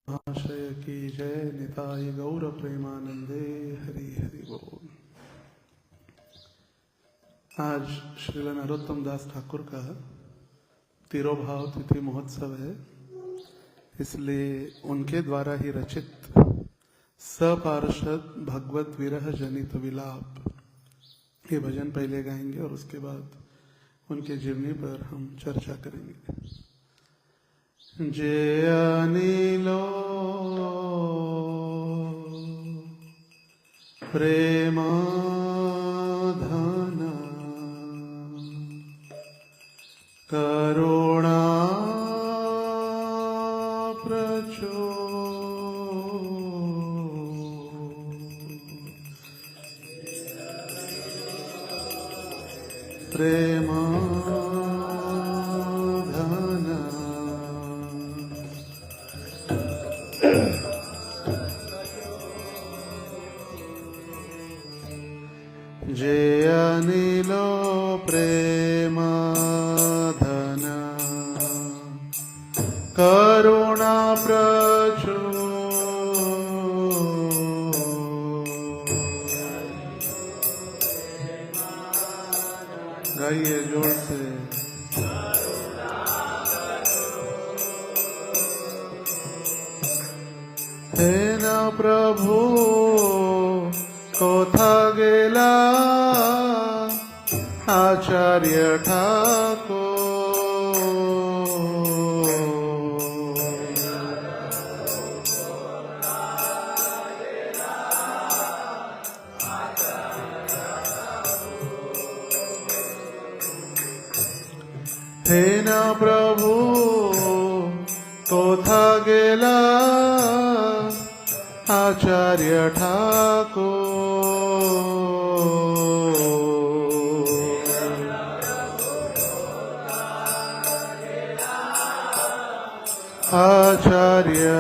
महाशय की जय। निताय गौर प्रेमानंदे। हरि हरि बोल। आज श्रील नरोत्तम दास ठाकुर का तिरोभाव तिथि महोत्सव है, इसलिए उनके द्वारा ही रचित सपार्षद भगवत विरह जनित विलाप ये भजन पहले गाएंगे और उसके बाद उनके जीवनी पर हम चर्चा करेंगे। जे अनिलो प्रेम धन करुणा प्रचो प्रेम जे अनिलो प्रेम धन करुणा प्रचो गाइए जोर से। हे न प्रभु कोथा गेला आचार्य ठाकुर। हे न प्रभु कोथा गेला आचार्य ठाकुर। आचार्य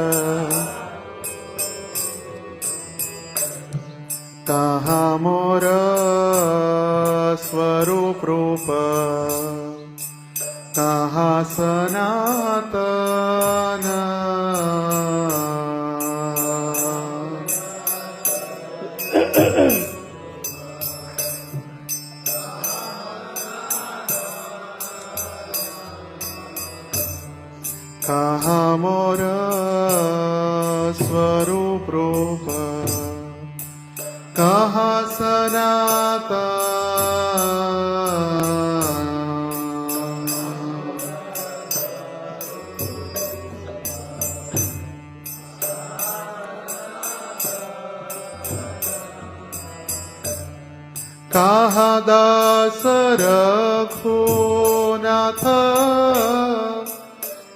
कहाँ मोर स्वरूप रूप कहाँ सनातन। कहाँ मोर स्वरूप रूप कहाँ सनातन। कहाँ दास रघुनाथ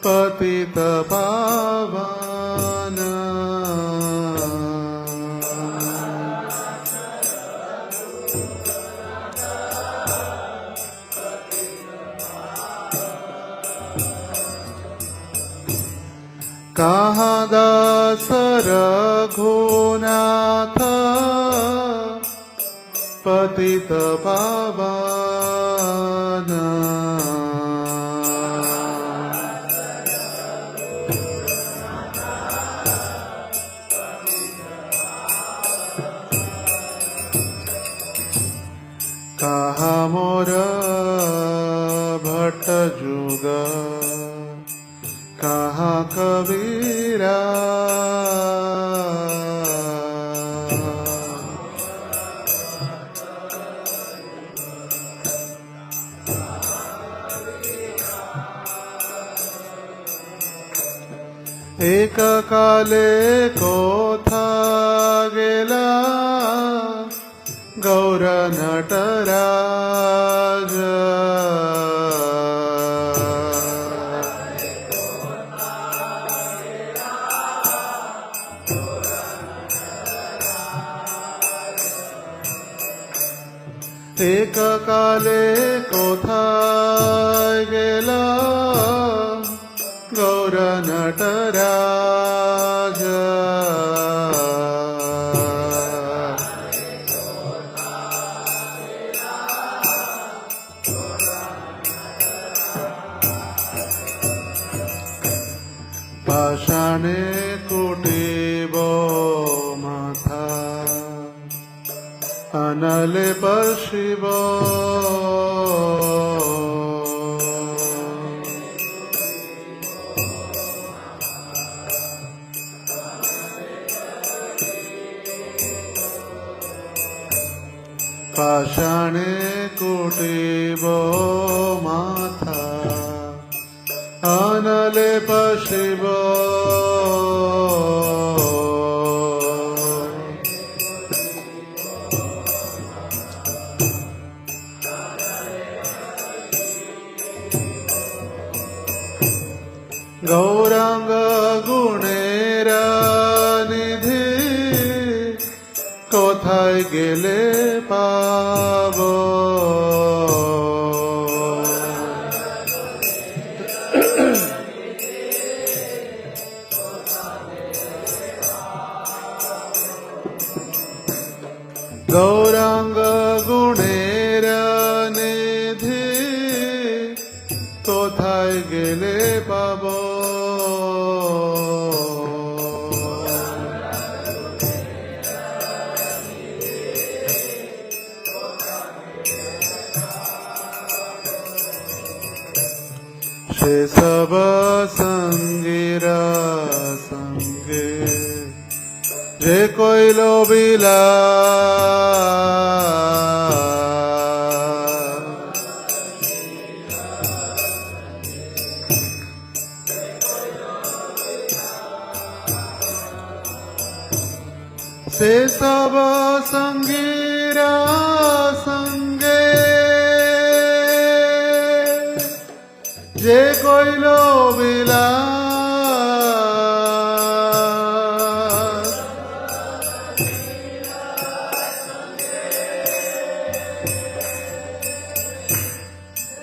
पतित पावन। कहाँ दास रघुनाथ पतित पावन। कहाँ मोर भट्ट जुग कहाँ कबीरा। एक काले कोथा गेला गौर नटराज। एक काले कोथा गेला गौर नटराज। पाषाणे को आनले पर शिव पाषाणे कुटीव माथा आनले पर शिव गौरांग गुणेर निधि कोथाय गेले पाब गौरांग गुणेर निधि कोथाय गेले पाब से सब संगीरा संगे जे कोई लोबिला से सब संगीरा संगे जे कोई लोबिला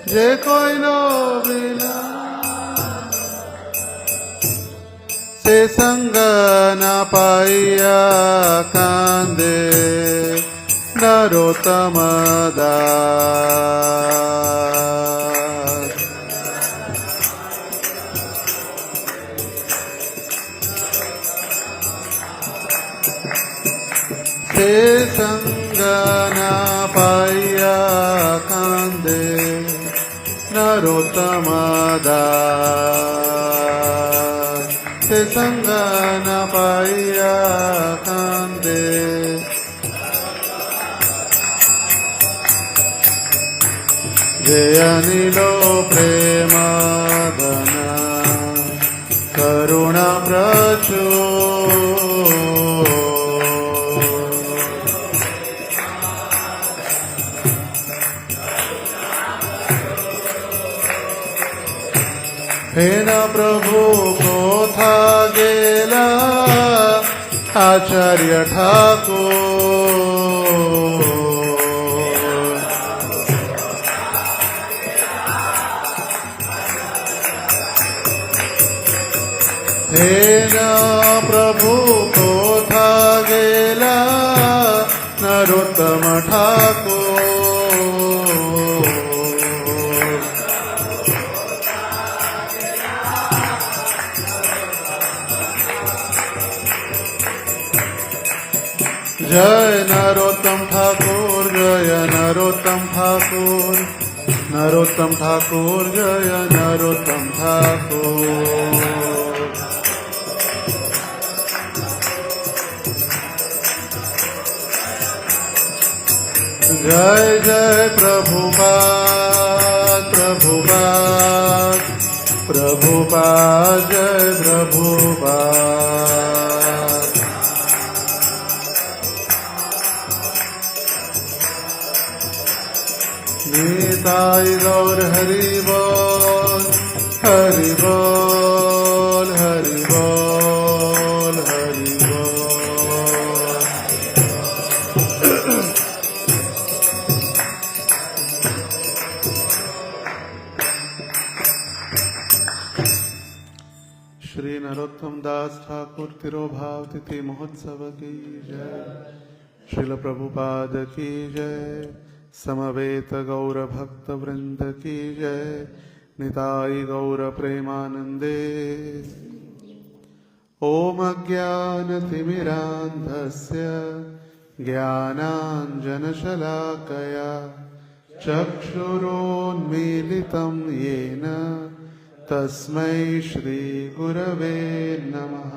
जे कोई लोबिला से संग न पाइया कांदे नरोत्तम दास से संग न पाइया कांदे नरोत्तम दास से संग न पाइया कांदे जय अनिलो प्रेमादन करुणा प्रचुर हे न प्रभु कोथा गेला आचार्य ठाकुर हे न प्रभु कोथा गेला नरोत्तम ठाकुर जय नरोत्तम ठाकुर जय नरोत्तम ठाकुर नरोत्तम ठाकुर जय नरोत्तम ठाकुर जय जय प्रभुपाद प्रभुपाद प्रभुपाद जय प्रभुपाद निताई गौर हरि बोल हरि बोल हरि बोल हरि बोल श्री नरोत्तम दास ठाकुर तिरोभाव तिथि महोत्सव की जय। श्रील प्रभुपाद की जय। समवेत गौर भक्त वृंद की जय। निताई गौर प्रेमानंदे। ओम अज्ञानतिमिरान्धस्य ज्ञानाञ्जनशलाकया चक्षुरोन्मीलितं येन तस्मै श्रीगुरवे नमः।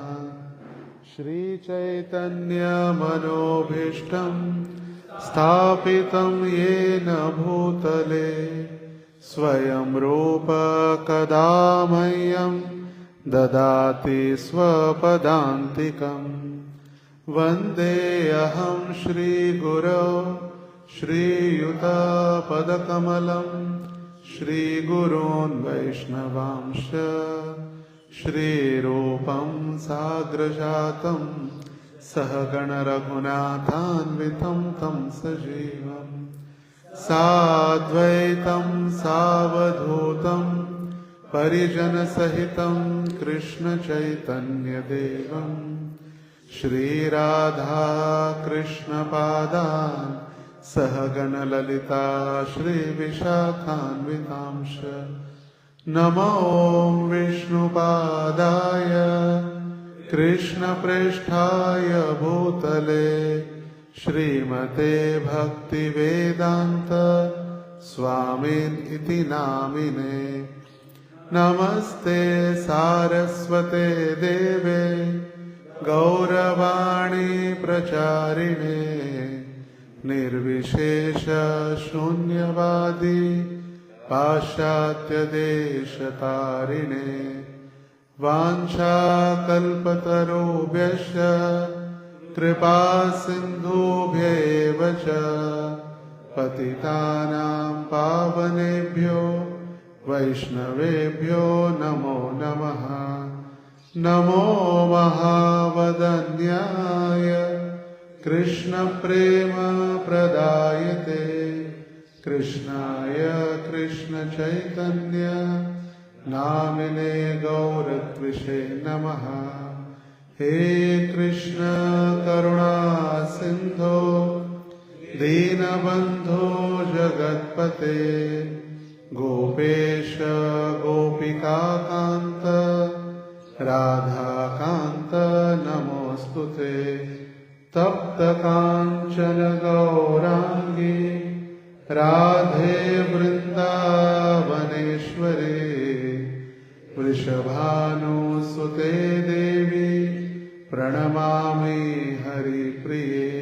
श्रीचैतन्यमनोभीष्टं स्थापितं येन भूतले स्वयं रूप कदा मह्यं ददाति स्वपदान्तिकम्। वन्देऽहं श्रीगुरो श्रीयुतपदकमलं श्रीगुरून् वैष्णवांश्च श्रीरूपं साग्रजातं सहगणरघुनाथान्वितं तं सजीवम् साद्वैतं सावधूतं परिजनसहितं कृष्णचैतन्यदेवं श्रीराधा कृष्णपादान् सहगणललिता श्रीविशाखान्वितांश्च नमो विष्णुपादाय कृष्णप्रेष्ठाय भूतले श्रीमते भक्तिवेदान्त स्वामिनिति नामिने। नमस्ते सारस्वते देवे गौरवाणी प्रचारिणे निर्विशेष शून्यवादी पाश्चात्यदेशतारिणे वाञ्छाकल्पतरुभ्यश्च कृपा सिन्धुभ्यैव च पतितानां पावनेभ्यो वैष्णवेभ्यो नमो नमः। नमो महावदन्याय कृष्णप्रेम प्रदायते कृष्णाय कृष्णचैतन्य नामिने गौरत्विषे नमः। हे कृष्ण करुणा सिंधो दीनबंधो जगत्पते गोपेश गोपिकाकांत राधाकांत नमोस्तुते। तप्त कांचन गौरांगी राधे वृंदावनेश्वरी वृषभानुसुते देवी प्रणमामि हरिप्रिये।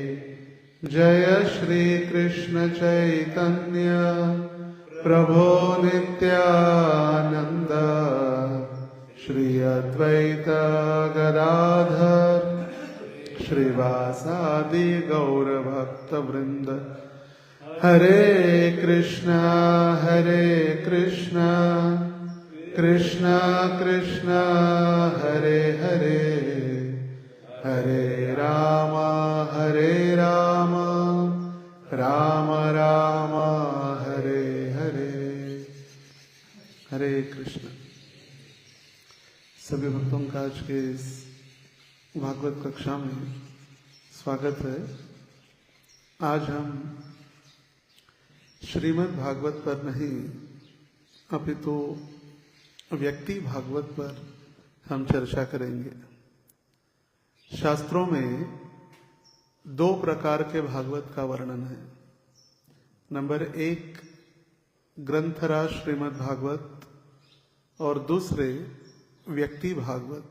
जय श्री कृष्ण चैतन्य प्रभो नित्यानंद श्री अद्वैत गदाधर श्रीवासादि गौर भक्त वृंद। हरे कृष्णा कृष्णा कृष्णा हरे हरे हरे राम राम राम हरे हरे। हरे कृष्ण। सभी भक्तों का आज के इस भागवत कक्षा में स्वागत है। आज हम श्रीमद् भागवत पर नहीं अपितु व्यक्ति भागवत पर हम चर्चा करेंगे। शास्त्रों में दो प्रकार के भागवत का वर्णन है। नंबर 1 ग्रंथराज श्रीमद् भागवत और दूसरे व्यक्ति भागवत।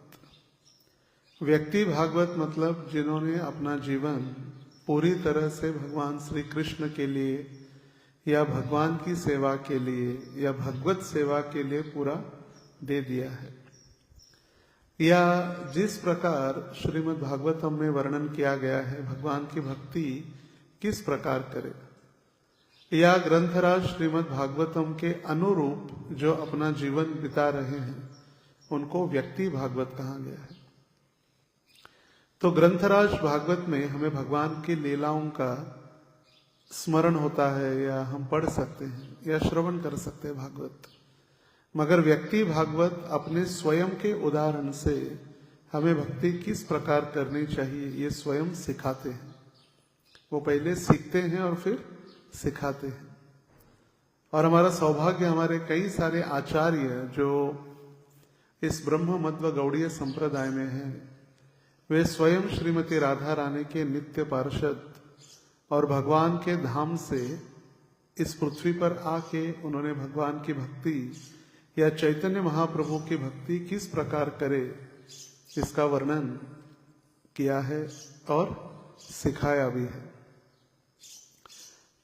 व्यक्ति भागवत मतलब जिन्होंने अपना जीवन पूरी तरह से भगवान श्री कृष्ण के लिए या भगवान की सेवा के लिए या भगवत सेवा के लिए पूरा दे दिया है, या जिस प्रकार श्रीमद् भागवतम में वर्णन किया गया है भगवान की भक्ति किस प्रकार करे, या ग्रंथराज श्रीमद् भागवतम के अनुरूप जो अपना जीवन बिता रहे हैं उनको व्यक्ति भागवत कहा गया है। तो ग्रंथराज भागवत में हमें भगवान की लीलाओं का स्मरण होता है, या हम पढ़ सकते हैं या श्रवण कर सकते हैं भागवत। मगर व्यक्ति भागवत अपने स्वयं के उदाहरण से हमें भक्ति किस प्रकार करनी चाहिए ये स्वयं सिखाते हैं। वो पहले सीखते हैं और फिर सिखाते हैं। और हमारा सौभाग्य, हमारे कई सारे आचार्य जो इस ब्रह्म मध्व गौड़ीय संप्रदाय में हैं, वे स्वयं श्रीमती राधा रानी के नित्य पार्षद और भगवान के धाम से इस पृथ्वी पर आके उन्होंने भगवान की भक्ति या चैतन्य महाप्रभु की भक्ति किस प्रकार करे इसका वर्णन किया है और सिखाया भी है।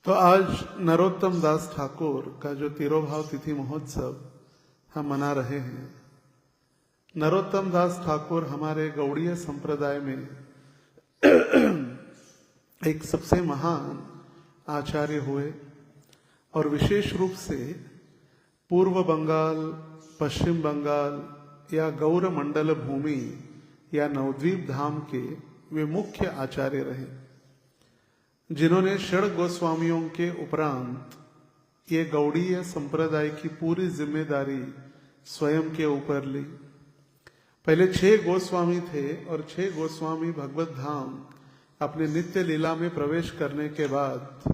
तो आज नरोत्तम दास ठाकुर का जो तिरोभाव तिथि महोत्सव हम मना रहे हैं। नरोत्तम दास ठाकुर हमारे गौड़ीय संप्रदाय में एक सबसे महान आचार्य हुए और विशेष रूप से पूर्व बंगाल, पश्चिम बंगाल या गौर मंडल भूमि या नवद्वीप धाम के वे मुख्य आचार्य रहे, जिन्होंने षड गोस्वामियों के उपरांत ये गौड़ीय संप्रदाय की पूरी जिम्मेदारी स्वयं के ऊपर ली। पहले 6 गोस्वामी थे और 6 गोस्वामी भगवत धाम अपने नित्य लीला में प्रवेश करने के बाद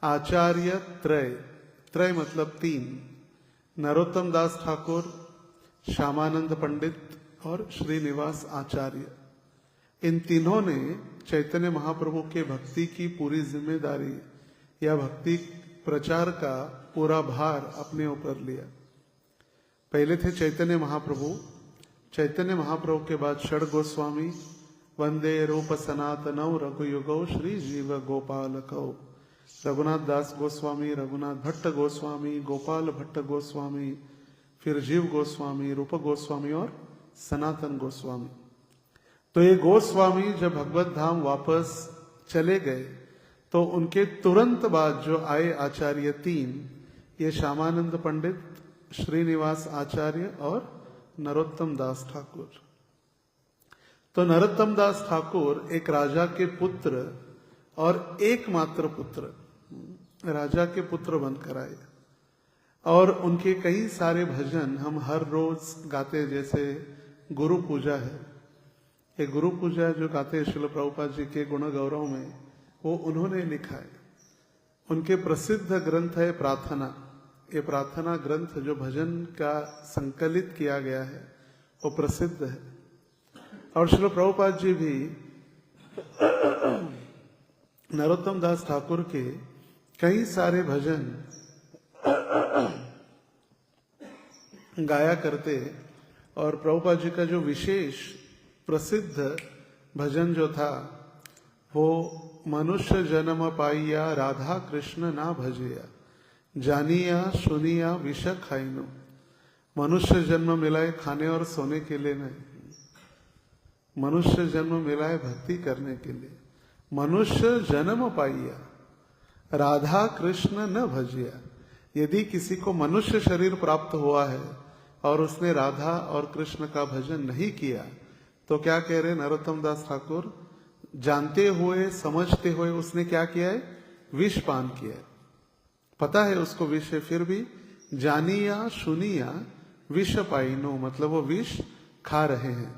आचार्य त्रय मतलब 3, नरोत्तम दास ठाकुर, श्यामानंद पंडित और श्रीनिवास आचार्य, इन तीनों ने चैतन्य महाप्रभु के भक्ति की पूरी जिम्मेदारी या भक्ति प्रचार का पूरा भार अपने ऊपर लिया। पहले थे चैतन्य महाप्रभु, चैतन्य महाप्रभु के बाद षड गोस्वामी, वंदे रूप सनातनौ रघुयुगौ श्री जीव गोपालकौ, रघुनाथ दास गोस्वामी, रघुनाथ भट्ट गोस्वामी, गोपाल भट्ट गोस्वामी, फिर जीव गोस्वामी, रूप गोस्वामी और सनातन गोस्वामी। तो ये गोस्वामी जब भगवत धाम वापस चले गए तो उनके तुरंत बाद जो आए आचार्य 3, ये श्यामानंद पंडित, श्रीनिवास आचार्य और नरोत्तम दास ठाकुर। तो नरोत्तम दास ठाकुर एक राजा के पुत्र और एकमात्र पुत्र, राजा के पुत्र बनकर आए और उनके कई सारे भजन हम हर रोज गाते, जैसे गुरु पूजा है। ये गुरु पूजा जो गाते हैं श्रील प्रभुपाद जी के गुण गौरव में, वो उन्होंने लिखा है। उनके प्रसिद्ध ग्रंथ है प्रार्थना। ये प्रार्थना ग्रंथ जो भजन का संकलित किया गया है वो प्रसिद्ध है। और श्रील प्रभुपाद जी भी नरोत्तम दास ठाकुर के कई सारे भजन गाया करते और प्रभुपाद जी का जो विशेष प्रसिद्ध भजन जो था वो मनुष्य जन्म पाइया राधा कृष्ण ना भजिया, जानिया सुनिया विष खाइनो। मनुष्य जन्म मिला है खाने और सोने के लिए नहीं, मनुष्य जन्म मिला है भक्ति करने के लिए। मनुष्य जन्म पाइया राधा कृष्ण न भजिया। यदि किसी को मनुष्य शरीर प्राप्त हुआ है और उसने राधा और कृष्ण का भजन नहीं किया तो क्या कह रहे नरोत्तम दास ठाकुर, जानते हुए समझते हुए उसने क्या किया है, विष पान किया है। पता है उसको विष है, फिर भी जानिया सुनिया विष पाइनो, मतलब वो विष खा रहे हैं।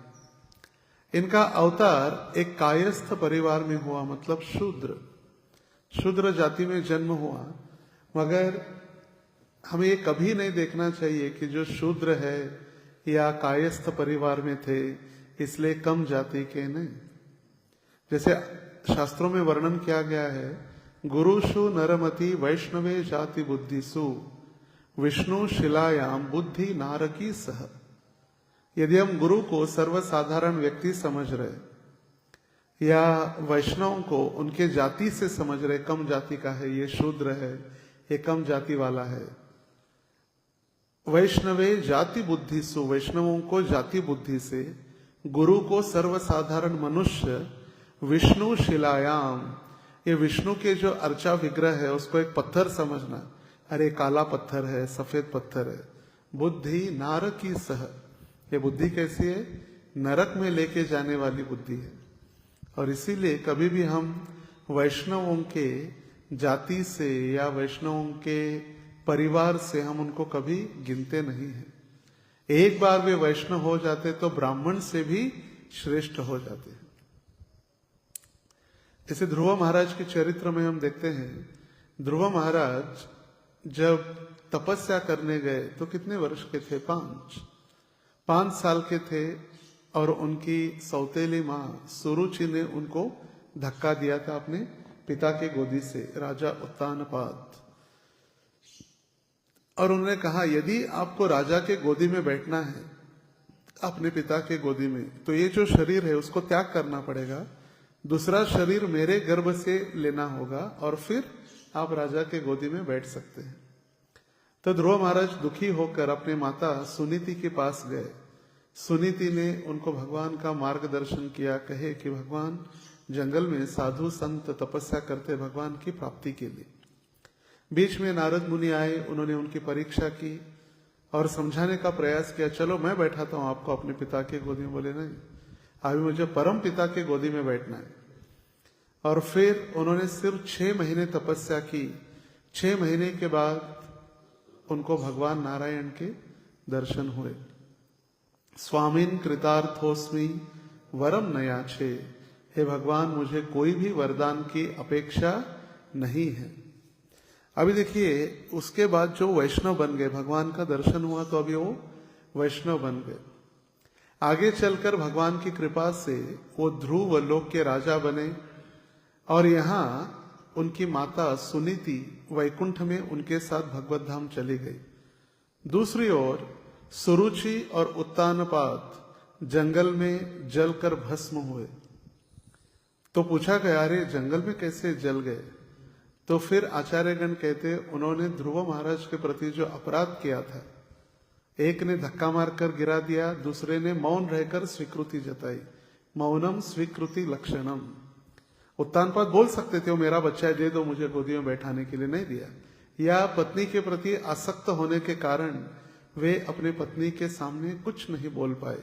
इनका अवतार एक कायस्थ परिवार में हुआ, मतलब शूद्र जाति में जन्म हुआ। मगर हमें ये कभी नहीं देखना चाहिए कि जो शूद्र है या कायस्थ परिवार में थे इसलिए कम जाति के नहीं। जैसे शास्त्रों में वर्णन किया गया है, गुरुषु नरमति वैष्णवे जाति बुद्धिसु विष्णु शिलायाम बुद्धि नारकी सह। यदि हम गुरु को सर्वसाधारण व्यक्ति समझ रहे या वैष्णव को उनके जाति से समझ रहे, कम जाति का है, ये शूद्र है, ये कम जाति वाला है। वैष्णवे जाति बुद्धि सु, वैष्णवों को जाति बुद्धि से, गुरु को सर्वसाधारण मनुष्य, विष्णु शिलायाम, ये विष्णु के जो अर्चा विग्रह है उसको एक पत्थर समझना, अरे काला पत्थर है, सफेद पत्थर है। बुद्धि नारकी सह, ये बुद्धि कैसी है, नरक में लेके जाने वाली बुद्धि है। और इसीलिए कभी भी हम वैष्णवों के जाति से या वैष्णवों के परिवार से हम उनको कभी गिनते नहीं हैं। एक बार वे वैष्णव हो जाते तो ब्राह्मण से भी श्रेष्ठ हो जाते हैं। इसे ध्रुव महाराज के चरित्र में हम देखते हैं। ध्रुव महाराज जब तपस्या करने गए तो कितने वर्ष के थे, 5 साल के थे। और उनकी सौतेली माँ सुरुचि ने उनको धक्का दिया था अपने पिता के गोदी से, राजा उत्तानपाद। और उन्होंने कहा यदि आपको राजा के गोदी में बैठना है, अपने पिता के गोदी में, तो ये जो शरीर है उसको त्याग करना पड़ेगा, दूसरा शरीर मेरे गर्भ से लेना होगा और फिर आप राजा के गोदी में बैठ सकते हैं। तो ध्रुव महाराज दुखी होकर अपने माता सुनीति के पास गए। सुनीति ने उनको भगवान का मार्गदर्शन किया, कहे कि भगवान जंगल में साधु संत तपस्या करते भगवान की प्राप्ति के लिए। बीच में नारद मुनि आए, उन्होंने उनकी परीक्षा की और समझाने का प्रयास किया, चलो मैं बैठाता हूं आपको अपने पिता के गोदी में। बोले नहीं, अभी मुझे परम पिता के गोदी में बैठना है। और फिर उन्होंने सिर्फ 6 महीने तपस्या की। 6 महीने के बाद उनको भगवान नारायण के दर्शन हुए। स्वामीन कृतार्थोस्मि वरम न याचे, हे भगवान मुझे कोई भी वरदान की अपेक्षा नहीं है। अभी देखिए, उसके बाद जो वैष्णव बन गए, भगवान का दर्शन हुआ तो अभी वो वैष्णव बन गए। आगे चलकर भगवान की कृपा से वो ध्रुव लोक के राजा बने और यहाँ उनकी माता सुनीति वैकुंठ में उनके साथ भगवत धाम चली गई। दूसरी ओर सुरुचि और उत्तानपाद जंगल में जलकर भस्म हुए। तो पूछा गया, अरे जंगल में कैसे जल गए? तो फिर आचार्यगण कहते, उन्होंने ध्रुव महाराज के प्रति जो अपराध किया था, एक ने धक्का मारकर गिरा दिया, दूसरे ने मौन रहकर स्वीकृति जताई। मौनम स्वीकृति लक्षणम। उत्तानपाद बोल सकते थे वो मेरा बच्चा है, दे दो मुझे गोदी में बैठाने के लिए, नहीं दिया। या पत्नी के प्रति आसक्त होने के कारण वे अपने पत्नी के सामने कुछ नहीं बोल पाए।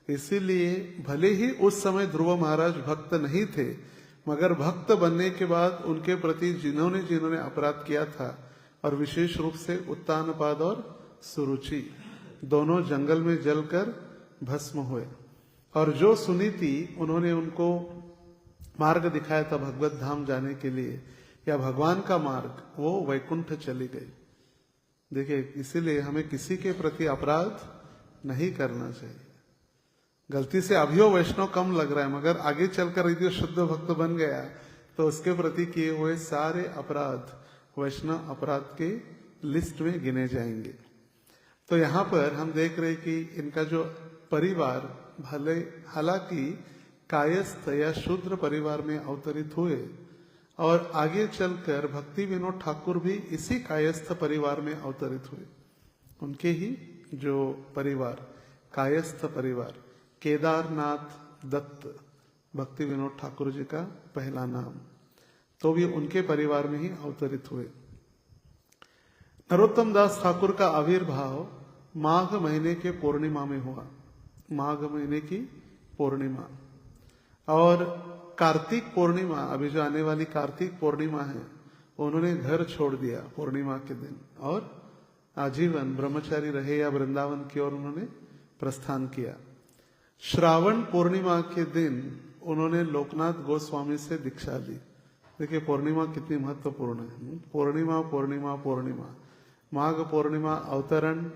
इसीलिए भले ही उस समय ध्रुव महाराज भक्त नहीं थे, मगर भक्त बनने के बाद उनके प्रति जिन्होंने अपराध किया था, और विशेष रूप से उत्तानपाद और सुरुचि, दोनों जंगल में जलकर भस्म हुए। और जो सुनीति, उन्होंने उनको मार्ग दिखाया था भगवत धाम जाने के लिए या भगवान का मार्ग, वो वैकुंठ चली गई। देखिए, इसीलिए हमें किसी के प्रति अपराध नहीं करना चाहिए। गलती से अभी वो वैष्णव कम लग रहा है, मगर आगे चलकर यदि शुद्ध भक्त बन गया तो उसके प्रति किए हुए सारे अपराध वैष्णव अपराध के लिस्ट में गिने जाएंगे। तो यहाँ पर हम देख रहे कि इनका जो परिवार, भले हालांकि कायस्थ या शूद्र परिवार में अवतरित हुए, और आगे चलकर भक्ति विनोद ठाकुर भी इसी कायस्थ परिवार में अवतरित हुए। उनके ही जो परिवार, कायस्थ परिवार, केदारनाथ दत्त भक्ति विनोद ठाकुर जी का पहला नाम, तो भी उनके परिवार में ही अवतरित हुए। नरोत्तम दास ठाकुर का आविर्भाव माघ महीने के पूर्णिमा में हुआ। माघ महीने की पूर्णिमा, और कार्तिक पूर्णिमा, अभी जो आने वाली कार्तिक पूर्णिमा है, उन्होंने घर छोड़ दिया पूर्णिमा के दिन और आजीवन ब्रह्मचारी रहे या वृंदावन की ओर उन्होंने प्रस्थान किया। श्रावण पूर्णिमा के दिन उन्होंने लोकनाथ गोस्वामी से दीक्षा ली। देखिए पूर्णिमा कितनी महत्वपूर्ण है। पूर्णिमा पूर्णिमा पूर्णिमा, माघ पूर्णिमा अवतरण,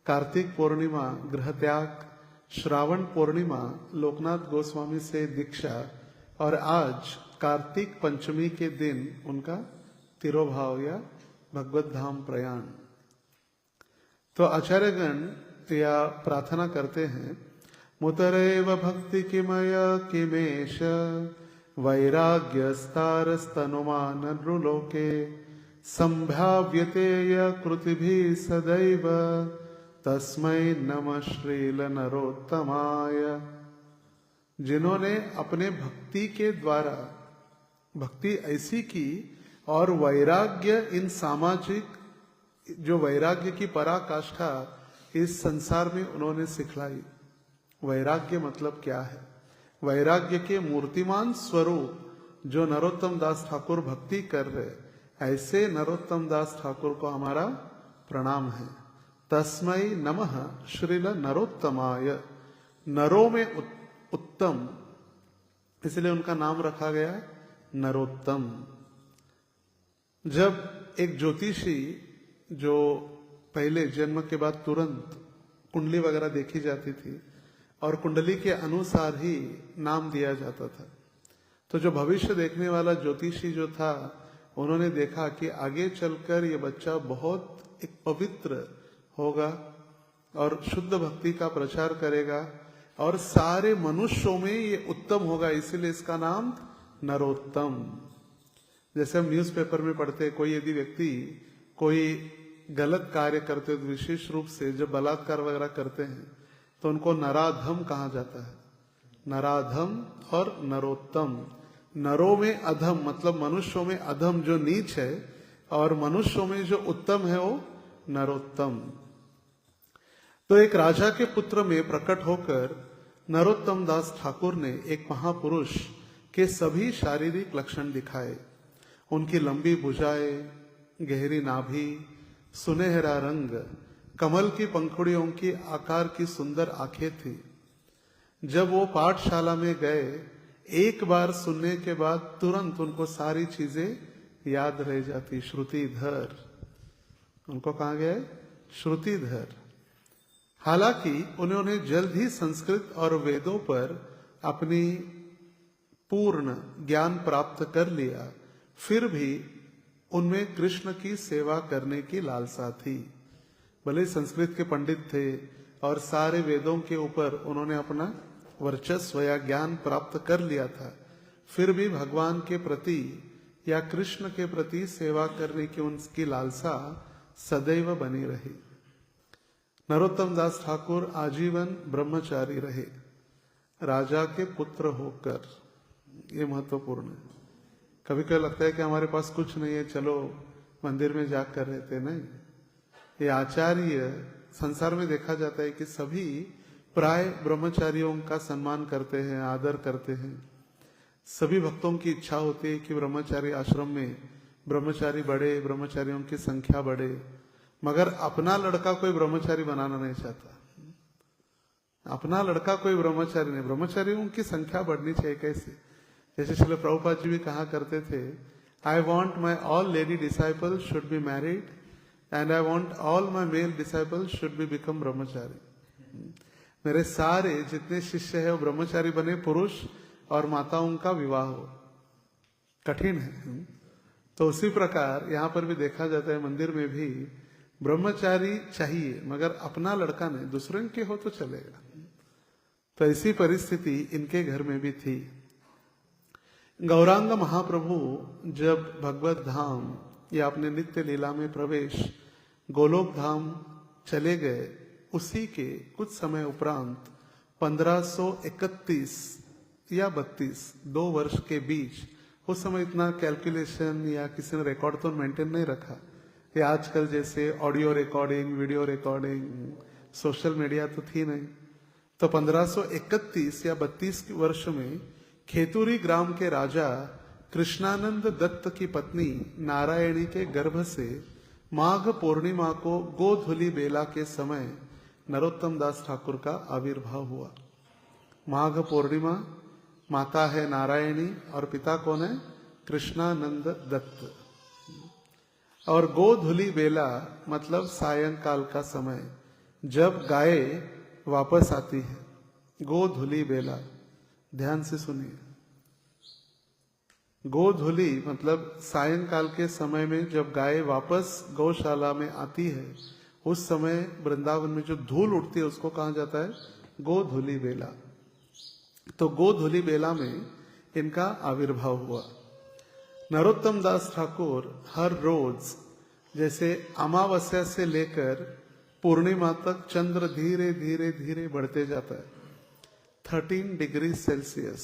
कार्तिक पूर्णिमा गृह त्याग, श्रावण पूर्णिमा लोकनाथ गोस्वामी से दीक्षा, और आज कार्तिक पंचमी के दिन उनका तिरोभाव या भगवत धाम प्रयाण। तो आचार्यगण या प्रार्थना करते हैं, मुतरेव भक्ति किमय किमेश वैराग्यस्तारस्तनुमान नृलोके संभाव्यते कृतिभिः सदैव तस्मै नमः श्रील नरोत्तमाय। जिन्होंने अपने भक्ति के द्वारा भक्ति ऐसी की और वैराग्य, इन सामाजिक जो वैराग्य की पराकाष्ठा इस संसार में उन्होंने सिखलाई। वैराग्य मतलब क्या है? वैराग्य के मूर्तिमान स्वरूप जो नरोत्तम दास ठाकुर भक्ति कर रहे, ऐसे नरोत्तम दास ठाकुर को हमारा प्रणाम है। तस्मै नमः श्रील नरोत्तमाय। नरों में उत्तम, इसलिए उनका नाम रखा गया है नरोत्तम। जब एक ज्योतिषी, जो पहले जन्म के बाद तुरंत कुंडली वगैरह देखी जाती थी और कुंडली के अनुसार ही नाम दिया जाता था, तो जो भविष्य देखने वाला ज्योतिषी जो था, उन्होंने देखा कि आगे चलकर ये बच्चा बहुत एक पवित्र होगा और शुद्ध भक्ति का प्रचार करेगा और सारे मनुष्यों में ये उत्तम होगा, इसीलिए इसका नाम नरोत्तम। जैसे हम न्यूज़पेपर में पढ़ते हैं, कोई यदि व्यक्ति कोई गलत कार्य करते हैं, विशेष रूप से जब बलात्कार वगैरह करते हैं तो उनको नराधम कहा जाता है। नराधम और नरोत्तम। नरों में अधम मतलब मनुष्यों में अधम जो नीच है, और मनुष्यों में जो उत्तम है वो नरोत्तम। तो एक राजा के पुत्र में प्रकट होकर नरोत्तम दास ठाकुर ने एक महापुरुष के सभी शारीरिक लक्षण दिखाए। उनकी लंबी भुजाएं, गहरी नाभि, सुनहरा रंग, कमल की पंखुड़ियों की आकार की सुंदर आंखें थी। जब वो पाठशाला में गए, एक बार सुनने के बाद तुरंत उनको सारी चीजें याद रह जाती। श्रुतिधर, उनको कहा गया है श्रुतिधर। हालांकि उन्होंने जल्द ही संस्कृत और वेदों पर अपनी पूर्ण ज्ञान प्राप्त कर लिया, फिर भी उनमें कृष्ण की सेवा करने की लालसा थी। भले संस्कृत के पंडित थे और सारे वेदों के ऊपर उन्होंने अपना वर्चस्व या ज्ञान प्राप्त कर लिया था, फिर भी भगवान के प्रति या कृष्ण के प्रति सेवा करने की उनकी लालसा सदैव बनी रही। नरोत्तम दास ठाकुर आजीवन ब्रह्मचारी रहे, राजा के पुत्र होकर। ये महत्वपूर्ण है। कभी कभी लगता है कि हमारे पास कुछ नहीं है, चलो मंदिर में जाकर रहते। नहीं, ये आचार्य संसार में देखा जाता है कि सभी प्राय ब्रह्मचारियों का सम्मान करते हैं, आदर करते हैं। सभी भक्तों की इच्छा होती है कि ब्रह्मचारी आश्रम में ब्रह्मचारी बढ़े, ब्रह्मचारियों की संख्या बढ़े, मगर अपना लड़का कोई ब्रह्मचारी बनाना नहीं चाहता। अपना लड़का कोई ब्रह्मचारी नहीं, ब्रह्मचारियों की संख्या बढ़नी चाहिए। कैसे? जैसे श्रील प्रभुपाद जी भी कहा करते थे, I want my all lady disciple should be married and I want all my male disciple should be become brahmachari. मेरे सारे जितने शिष्य है वो ब्रह्मचारी बने, पुरुष और माताओं का विवाह हो। कठिन है। तो उसी प्रकार यहाँ पर भी देखा जाता है, मंदिर में भी ब्रह्मचारी चाहिए, मगर अपना लड़का नहीं, दूसरे के हो तो चलेगा। तो ऐसी परिस्थिति इनके घर में भी थी। गौरांग महाप्रभु जब भगवत धाम या अपने नित्य लीला में प्रवेश गोलोक धाम चले गए, उसी के कुछ समय उपरांत 1531 या 32, 2 वर्ष के बीच, उस समय इतना कैलकुलेशन या किसी ने रिकॉर्ड तो मेंटेन नहीं रखा कि आजकल जैसे audio recording, video recording, social media तो थी नहीं। तो 1531 या 32 वर्ष में खेतुरी ग्राम के राजा कृष्णानंद दत्त की पत्नी नारायणी के गर्भ से माघ पूर्णिमा को गोधुली बेला के समय नरोत्तम दास ठाकुर का आविर्भाव हुआ। माघ पूर्णिमा, माता है नारायणी और पिता कौन है? कृष्णानंद दत्त। और गोधुली बेला मतलब सायंकाल का समय, जब गाय वापस आती है। गोधुली बेला, ध्यान से सुनिए। गोधुली मतलब सायंकाल के समय में जब गाय वापस गौशाला में आती है, उस समय वृंदावन में जो धूल उठती है उसको कहा जाता है गोधुली बेला। तो गोधुली बेला में इनका आविर्भाव हुआ। नरोत्तम दास ठाकुर हर रोज जैसे अमावस्या से लेकर पूर्णिमा तक चंद्र धीरे धीरे धीरे बढ़ते जाता है। 13 डिग्री सेल्सियस,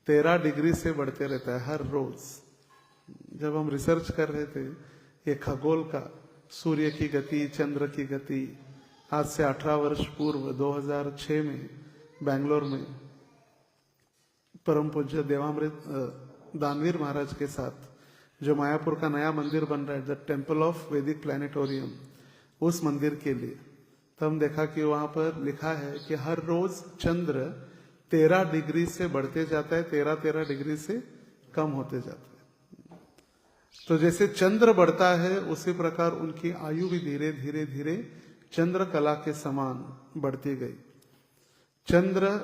13 डिग्री से बढ़ते रहता है हर रोज। जब हम रिसर्च कर रहे थे ये खगोल का, सूर्य की गति, चंद्र की गति, आज से 18 वर्ष पूर्व 2006 में बेंगलोर में परम पूज्य देवामृत दानवीर महाराज के साथ जो मायापुर का नया मंदिर बन रहा है, द टेम्पल ऑफ वैदिक प्लैनेटोरियम, उस मंदिर के लिए तो हम देखा कि वहां पर लिखा है कि हर रोज चंद्र 13 डिग्री से बढ़ते जाता है, 13 डिग्री से कम होते जाता है। तो जैसे चंद्र बढ़ता है उसी प्रकार उनकी आयु भी धीरे धीरे धीरे चंद्र कला के समान बढ़ती गई। चंद्र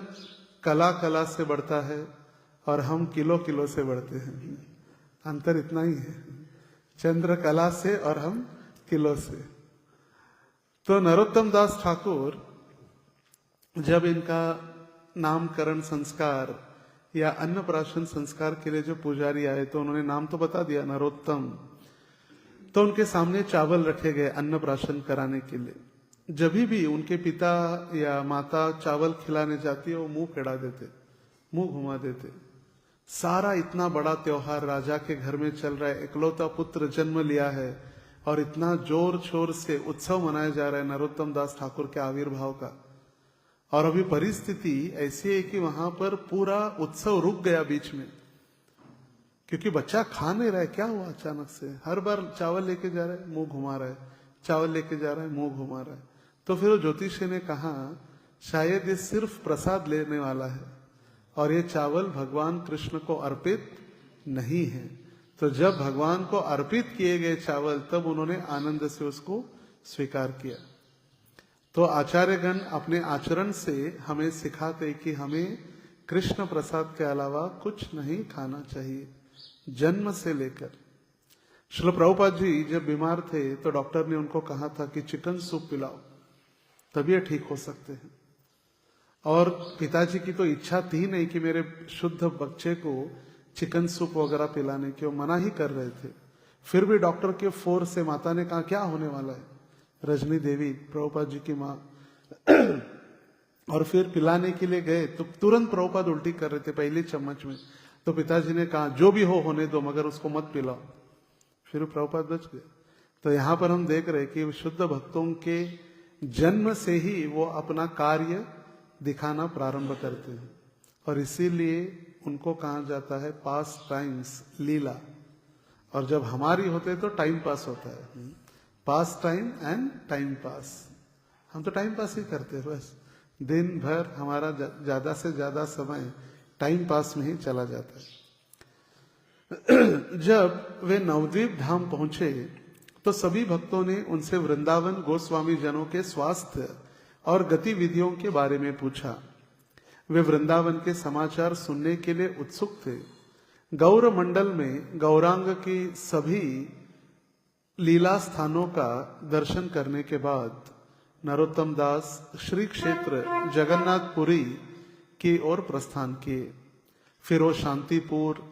कला कला से बढ़ता है और हम किलो किलो से बढ़ते हैं। अंतर इतना ही है, चंद्रकला से और हम किलो से। तो नरोत्तम दास ठाकुर जब इनका नामकरण संस्कार या अन्नप्राशन संस्कार के लिए जो पुजारी आए तो उन्होंने नाम तो बता दिया नरोत्तम, तो उनके सामने चावल रखे गए अन्नप्राशन कराने के लिए। जब भी उनके पिता या माता चावल खिलाने जाती है वो मुंह फेड़ा देते, मुंह घुमा देते। सारा इतना बड़ा त्योहार राजा के घर में चल रहा है, इकलौता पुत्र जन्म लिया है और इतना जोर शोर से उत्सव मनाया जा रहा है नरोत्तम दास ठाकुर के आविर्भाव का। और अभी परिस्थिति ऐसी है कि वहां पर पूरा उत्सव रुक गया बीच में, क्योंकि बच्चा खा नहीं रहा है। क्या हुआ अचानक से? हर बार चावल लेके जा रहा है, मुंह घुमा रहा है, चावल लेके जा रहा है, मुंह घुमा रहा है। तो फिर वो ज्योतिषी ने कहा शायद ये सिर्फ प्रसाद लेने वाला है और ये चावल भगवान कृष्ण को अर्पित नहीं है। तो जब भगवान को अर्पित किए गए चावल तब उन्होंने आनंद से उसको स्वीकार किया। तो आचार्यगण अपने आचरण से हमें सिखाते कि हमें कृष्ण प्रसाद के अलावा कुछ नहीं खाना चाहिए, जन्म से लेकर। श्रील प्रभुपाद जी जब बीमार थे तो डॉक्टर ने उनको कहा था कि चिकन सूप पिलाओ, तभी ठीक हो सकते हैं। और पिताजी की तो इच्छा थी नहीं कि मेरे शुद्ध बच्चे को चिकन सूप वगैरह पिलाने की, वो मना ही कर रहे थे। फिर भी डॉक्टर के फोर्स से माता ने कहा क्या होने वाला है, रजनी देवी प्रभुपाद जी की माँ, और फिर पिलाने के लिए गए तो तुरंत प्रभुपाद उल्टी कर रहे थे पहले चम्मच में। तो पिताजी ने कहा जो भी हो होने दो, मगर उसको मत पिलाओ। फिर प्रभुपाद बच गए। तो यहाँ पर हम देख रहे कि शुद्ध भक्तों के जन्म से ही वो अपना कार्य दिखाना प्रारंभ करते हैं, और इसीलिए उनको कहा जाता है पास टाइम्स, लीला। और जब हमारी होते तो टाइम पास होता है, पास टाइम एंड टाइम पास। हम तो टाइम पास ही करते हैं, बस दिन भर हमारा ज्यादा से ज्यादा समय टाइम पास में ही चला जाता है। जब वे नवद्वीप धाम पहुंचे तो सभी भक्तों ने उनसे वृंदावन गोस्वामी जनों के स्वास्थ्य और गतिविधियों के बारे में पूछा। वे वृंदावन के समाचार सुनने के लिए उत्सुक थे। गौर मंडल में गौरांग की सभी लीला स्थानों का दर्शन करने के बाद नरोत्तम दास श्री क्षेत्र जगन्नाथपुरी की ओर प्रस्थान किए। फिर वो शांतिपुर,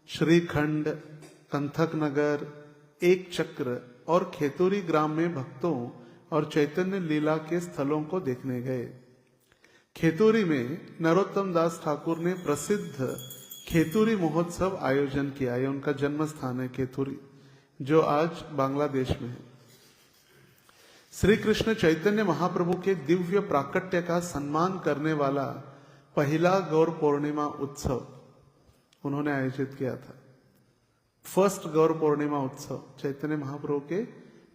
श्रीखंड, कंथक नगर, एक चक्र और खेतुरी ग्राम में भक्तों और चैतन्य लीला के स्थलों को देखने गए। खेतुरी में नरोत्तम दास ठाकुर ने प्रसिद्ध खेतुरी महोत्सव आयोजन किया। यह उनका जन्म स्थान है खेतुरी, जो आज बांग्लादेश में है। श्री कृष्ण चैतन्य महाप्रभु के दिव्य प्राकट्य का सम्मान करने वाला पहला गौर पूर्णिमा उत्सव उन्होंने आयोजित किया था। फर्स्ट गौर पूर्णिमा उत्सव चैतन्य महाप्रभु के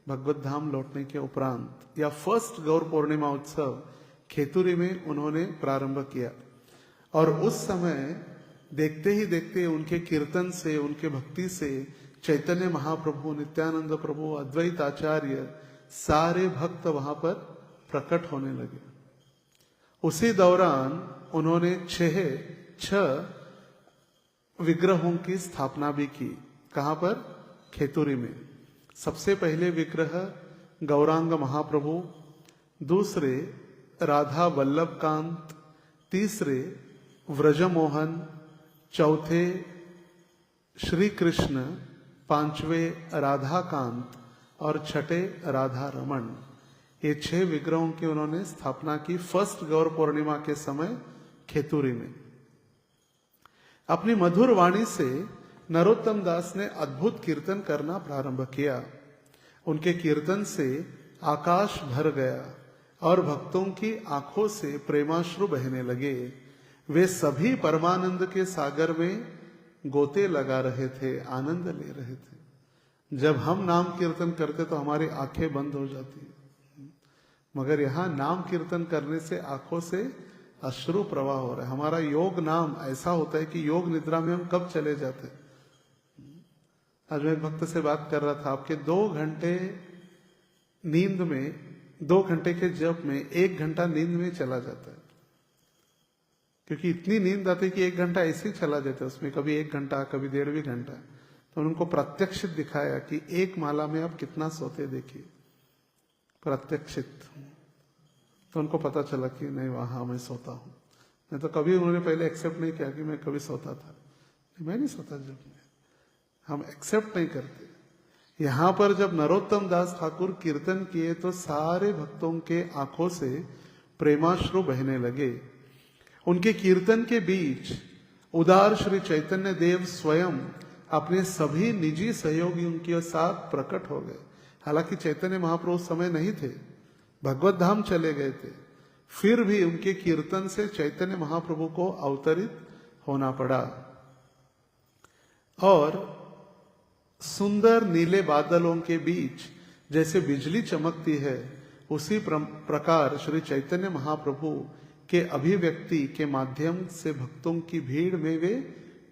भगवत धाम लौटने के उपरांत, या फर्स्ट गौर पूर्णिमा उत्सव खेतुरी में उन्होंने प्रारंभ किया। और उस समय देखते ही देखते उनके कीर्तन से, उनके भक्ति से चैतन्य महाप्रभु, नित्यानंद प्रभु, अद्वैत आचार्य, सारे भक्त वहां पर प्रकट होने लगे। उसी दौरान उन्होंने छह विग्रहों की स्थापना भी की। कहां पर? खेतुरी में। सबसे पहले विग्रह गौरांग महाप्रभु, दूसरे राधा वल्लभ कांत, तीसरे व्रजमोहन, चौथे श्री कृष्ण, पांचवें राधा कांत और छठे राधा रमन। ये 6 विग्रहों की उन्होंने स्थापना की फर्स्ट गौर पूर्णिमा के समय खेतुरी में। अपनी मधुर वाणी से नरोत्तम दास ने अद्भुत कीर्तन करना प्रारंभ किया। उनके कीर्तन से आकाश भर गया और भक्तों की आंखों से प्रेमाश्रु बहने लगे। वे सभी परमानंद के सागर में गोते लगा रहे थे, आनंद ले रहे थे। जब हम नाम कीर्तन करते तो हमारी आंखें बंद हो जाती, मगर यहाँ नाम कीर्तन करने से आंखों से अश्रु प्रवाह हो रहा है। हमारा योग नाम ऐसा होता है कि योग निद्रा में हम कब चले जाते हैं। आज मैं एक भक्त से बात कर रहा था, आपके 2 घंटे नींद में, 2 घंटे के जप में 1 घंटा नींद में चला जाता है। क्योंकि इतनी नींद आती कि 1 घंटा ऐसे ही चला जाता, उसमें कभी 1 घंटा कभी 1.5 घंटा। तो उनको प्रत्यक्षित दिखाया कि 1 माला में आप कितना सोते, देखिए प्रत्यक्षित। तो उनको पता चला कि नहीं वहां मैं सोता हूं। नहीं तो कभी उन्होंने पहले एक्सेप्ट नहीं किया कि मैं कभी सोता था, मैं नहीं सोता। जब हम एक्सेप्ट नहीं करते। यहां पर जब नरोत्तम दास ठाकुर कीर्तन किए तो सारे भक्तों के आंखों से प्रेमाश्रु बहने लगे। उनके कीर्तन के बीच उदार श्री चैतन्य देव स्वयं अपने सभी निजी सहयोगियों के साथ प्रकट हो गए। हालांकि चैतन्य महाप्रभु उस समय नहीं थे, भगवत धाम चले गए थे, फिर भी उनके कीर्तन से चैतन्य महाप्रभु को अवतरित होना पड़ा। और सुंदर नीले बादलों के बीच जैसे बिजली चमकती है, उसी प्रकार श्री चैतन्य महाप्रभु के अभिव्यक्ति के माध्यम से भक्तों की भीड़ में वे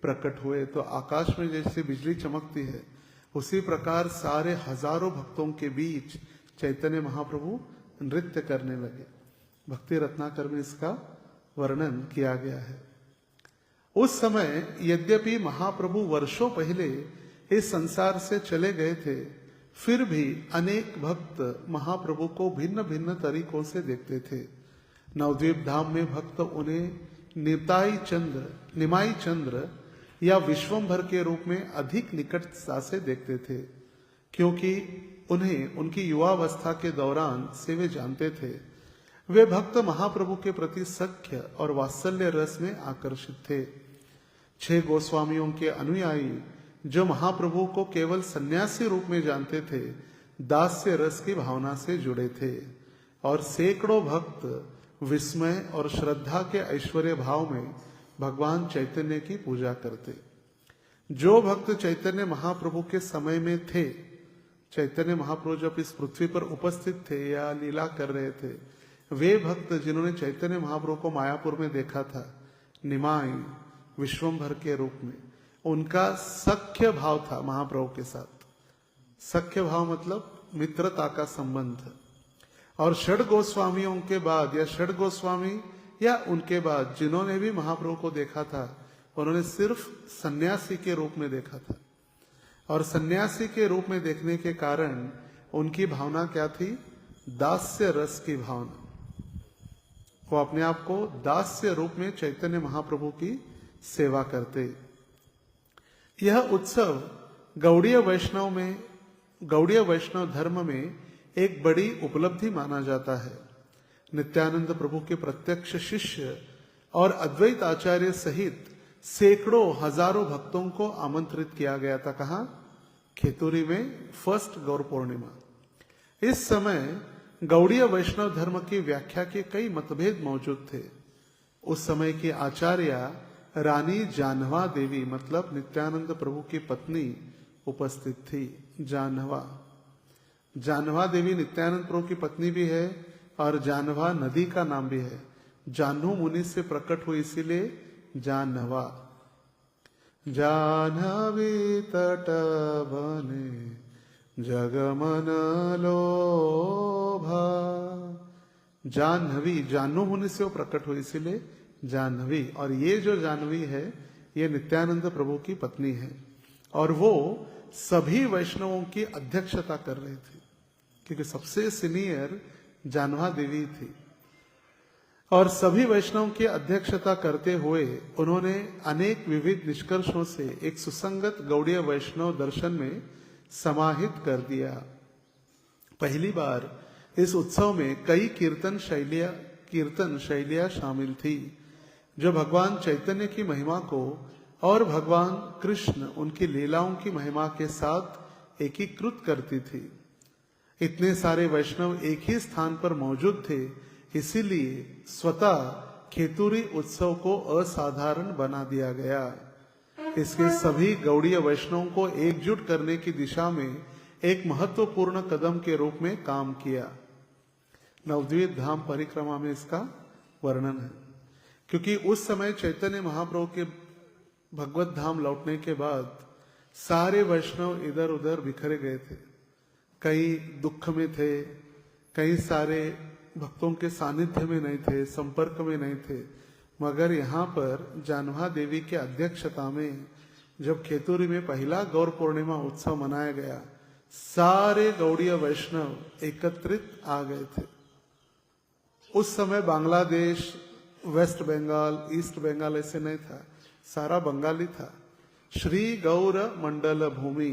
प्रकट हुए। तो आकाश में जैसे बिजली चमकती है, उसी प्रकार सारे हजारों भक्तों के बीच चैतन्य महाप्रभु नृत्य करने लगे। भक्ति रत्नाकर में इसका वर्णन किया गया है। उस समय यद्यपि महाप्रभु वर्षों पहले इस संसार से चले गए थे, फिर भी अनेक भक्त महाप्रभु को भिन्न भिन्न तरीकों से देखते थे। नवद्वीप धाम में भक्त उन्हें निमाई चंद्र या विश्वंभर के रूप में अधिक निकटता से देखते थे, क्योंकि उन्हें उनकी युवावस्था के दौरान से वे जानते थे। वे भक्त महाप्रभु के प्रति सख्य और वात्सल्य रस में आकर्षित थे। 6 गोस्वामियों के अनुयायी जो महाप्रभु को केवल सन्यासी रूप में जानते थे, दास्य रस की भावना से जुड़े थे, और सैकड़ों भक्त विस्मय और श्रद्धा के ऐश्वर्य भाव में भगवान चैतन्य की पूजा करते। जो भक्त चैतन्य महाप्रभु के समय में थे, चैतन्य महाप्रभु जब इस पृथ्वी पर उपस्थित थे या लीला कर रहे थे, वे भक्त जिन्होंने चैतन्य महाप्रभु को मायापुर में देखा था निमाई विश्वंभर के रूप में, उनका सख्य भाव था महाप्रभु के साथ। सख्य भाव मतलब मित्रता का संबंध। और षड गोस्वामियों के बाद या षड गोस्वामी या उनके बाद जिन्होंने भी महाप्रभु को देखा था, उन्होंने सिर्फ सन्यासी के रूप में देखा था। और सन्यासी के रूप में देखने के कारण उनकी भावना क्या थी? दास्य रस की भावना। वो अपने आप को दास्य रूप में चैतन्य महाप्रभु की सेवा करते। यह उत्सव गौड़ीय वैष्णव धर्म में एक बड़ी उपलब्धि माना जाता है। नित्यानंद प्रभु के प्रत्यक्ष शिष्य और अद्वैत आचार्य सहित सैकड़ों हजारों भक्तों को आमंत्रित किया गया था। कहाँ? खेतुरी में फर्स्ट गौर पूर्णिमा। इस समय गौड़ीय वैष्णव धर्म की व्याख्या के कई मतभेद मौजूद थे। उस समय की आचार्य रानी जानवा देवी मतलब नित्यानंद प्रभु की पत्नी उपस्थित थी। जानवा देवी नित्यानंद प्रभु की पत्नी भी है और जानवा नदी का नाम भी है। जाह्नू मुनि से प्रकट हुई, इसीलिए जानवा। जाह्नवी तट बने जगमन लोभा। जाह्नवी जाह्नू मुनि से वो प्रकट हुई, इसीलिए जाह्नवी। और ये जो जाह्नवी है ये नित्यानंद प्रभु की पत्नी है और वो सभी वैष्णवों की अध्यक्षता कर रही थी, क्योंकि सबसे सीनियर जानवा देवी थी। और सभी वैष्णव की अध्यक्षता करते हुए उन्होंने अनेक विविध निष्कर्षों से एक सुसंगत गौड़ीय वैष्णव दर्शन में समाहित कर दिया। पहली बार इस उत्सव में कई कीर्तन शैलियां शामिल थी, जो भगवान चैतन्य की महिमा को और भगवान कृष्ण उनकी लीलाओं की महिमा के साथ एकीकृत करती थी। इतने सारे वैष्णव एक ही स्थान पर मौजूद थे, इसीलिए स्वतः खेतुरी उत्सव को असाधारण बना दिया गया। इसके सभी गौड़ीय वैष्णवों को एकजुट करने की दिशा में एक महत्वपूर्ण कदम के रूप में काम किया। नवद्वीप धाम परिक्रमा में इसका वर्णन है, क्योंकि उस समय चैतन्य महाप्रभु के भगवत धाम लौटने के बाद सारे वैष्णव इधर उधर बिखरे गए थे। कई दुख में थे, कई सारे भक्तों के सानिध्य में नहीं थे, संपर्क में नहीं थे। मगर यहाँ पर जानवा देवी के अध्यक्षता में जब खेतूरी में पहला गौर पूर्णिमा उत्सव मनाया गया, सारे गौड़ीय वैष्णव एकत्रित आ गए थे। उस समय बांग्लादेश, वेस्ट बंगाल, ईस्ट बंगाल ऐसे नहीं था, सारा बंगाली था। श्री गौर मंडल भूमि,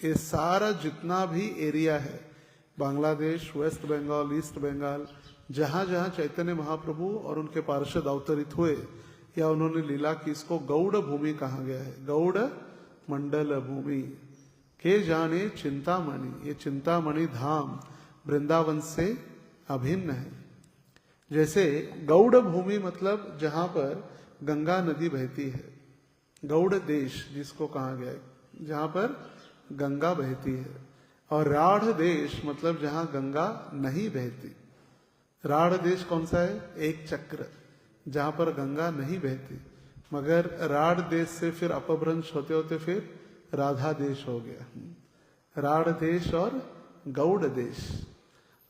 ये सारा जितना भी एरिया है, बांग्लादेश, वेस्ट बंगाल, ईस्ट बंगाल, जहां जहां चैतन्य महाप्रभु और उनके पार्षद अवतरित हुए या उन्होंने लीला की, इसको गौड़ भूमि कहा गया है। गौड़ मंडल भूमि के जाने चिंतामणि, ये चिंतामणि धाम वृंदावन से अभिन्न है। जैसे गौड़ भूमि मतलब जहां पर गंगा नदी बहती है, गौड़ देश जिसको कहा गया है, जहां पर गंगा बहती है। और राढ़ देश मतलब जहां गंगा नहीं बहती। राढ़ देश कौन सा है? एक चक्र, जहां पर गंगा नहीं बहती। मगर राढ़ देश से फिर अपभ्रंश होते होते फिर राधा देश हो गया। राढ़ देश और गौड़ देश।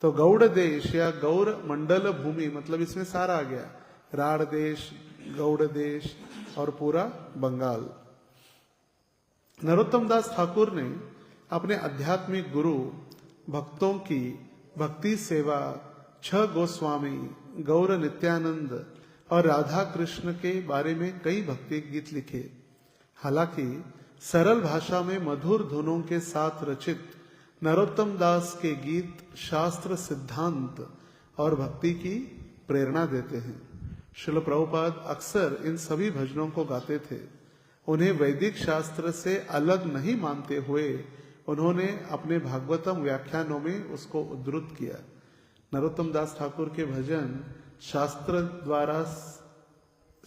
तो गौड़ देश या गौर मंडल भूमि मतलब इसमें सारा आ गया, राढ़ देश, गौड़ देश और पूरा बंगाल। नरोत्तम दास ठाकुर ने अपने आध्यात्मिक गुरु भक्तों की भक्ति सेवा, छह गोस्वामी, गौर नित्यानंद और राधा कृष्ण के बारे में कई भक्ति गीत लिखे। हालांकि सरल भाषा में मधुर धुनों के साथ रचित नरोत्तम दास के गीत शास्त्र सिद्धांत और भक्ति की प्रेरणा देते हैं। श्रील प्रभुपाद अक्सर इन सभी भजनों को गाते थे। उन्हें वैदिक शास्त्र से अलग नहीं मानते हुए उन्होंने अपने भागवतम व्याख्यानों में उसको उद्धृत किया। नरोत्तम दास ठाकुर के भजन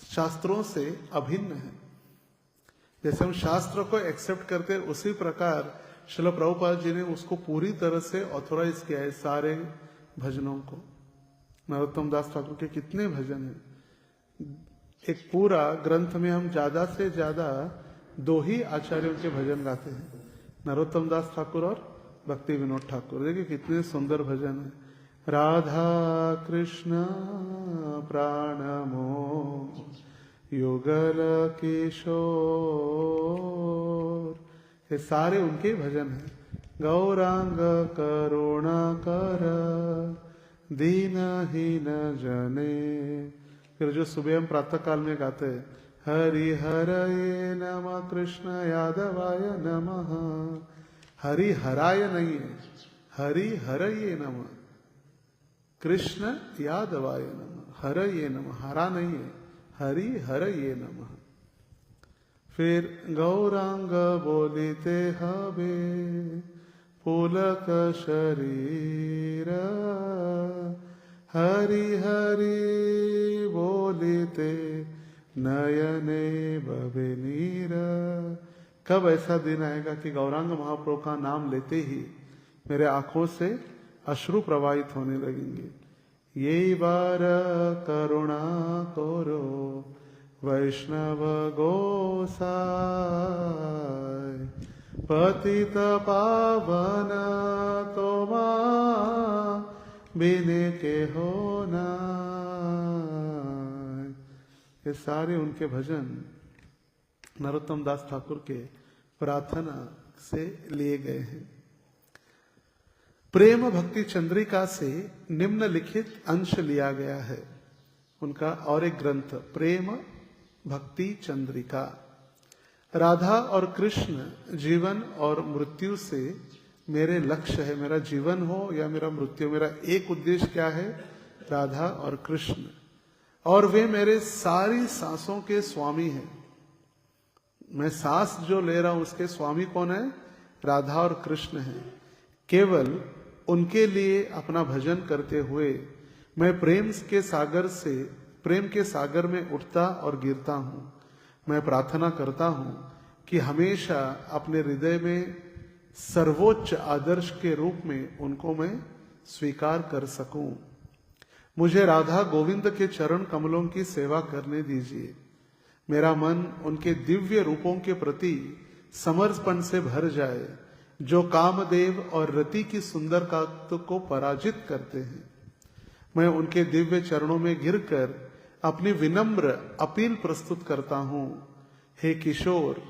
शास्त्रों से अभिन्न है। जैसे हम शास्त्र को एक्सेप्ट करते हैं, उसी प्रकार श्रील प्रभुपाद जी ने उसको पूरी तरह से ऑथोराइज किया है सारे भजनों को। नरोत्तम दास ठाकुर के कितने भजन हैं, एक पूरा ग्रंथ में हम ज्यादा से ज्यादा 2 ही आचार्यों के भजन गाते हैं, नरोत्तम दास ठाकुर और भक्ति विनोद ठाकुर। देखिए कितने सुंदर भजन है। राधा कृष्ण प्राणमो युगल किशोर, ये सारे उनके भजन हैं। गौरांग करुणा कर दीनहीन जने। फिर जो सुबह हम प्रातः काल में गाते हैं, हरि हरये नमः कृष्ण यादवाय नमः। हरि हराय नहीं है, हरि हरये नमः कृष्ण यादवाय नमः। हरये नमः, हरा नहीं है, हरि हरये नमः। फिर गौरांग बोलिते हवे पुलक शरीर, हरि हरि बोलिते नयने बवे नीर। कब ऐसा दिन आएगा कि गौरांग महाप्रभु का नाम लेते ही मेरे आंखों से अश्रु प्रवाहित होने लगेंगे। ये बार करुणा करो वैष्णव गोसाई, पतित पावन तोमा बिने के होना। ये सारे उनके भजन नरोत्तम दास ठाकुर के प्रार्थना से लिए गए हैं। प्रेम भक्ति चंद्रिका से निम्नलिखित अंश लिया गया है। उनका और एक ग्रंथ प्रेम भक्ति चंद्रिका। राधा और कृष्ण जीवन और मृत्यु से मेरे लक्ष्य है। मेरा जीवन हो या मेरा मृत्यु, मेरा एक उद्देश्य क्या है? राधा और कृष्ण। और वे मेरे सारी सांसों के स्वामी हैं। मैं सांस जो ले रहा हूं उसके स्वामी कौन है? राधा और कृष्ण हैं। केवल उनके लिए अपना भजन करते हुए मैं प्रेम के सागर में उठता और गिरता हूं। मैं प्रार्थना करता हूं कि हमेशा अपने हृदय में सर्वोच्च आदर्श के रूप में उनको मैं स्वीकार कर सकूं। मुझे राधा गोविंद के चरण कमलों की सेवा करने दीजिए। मेरा मन उनके दिव्य रूपों के प्रति समर्पण से भर जाए, जो कामदेव और रति की सुंदरता को पराजित करते हैं। मैं उनके दिव्य चरणों में गिरकर अपनी विनम्र अपील प्रस्तुत करता हूं। हे किशोर,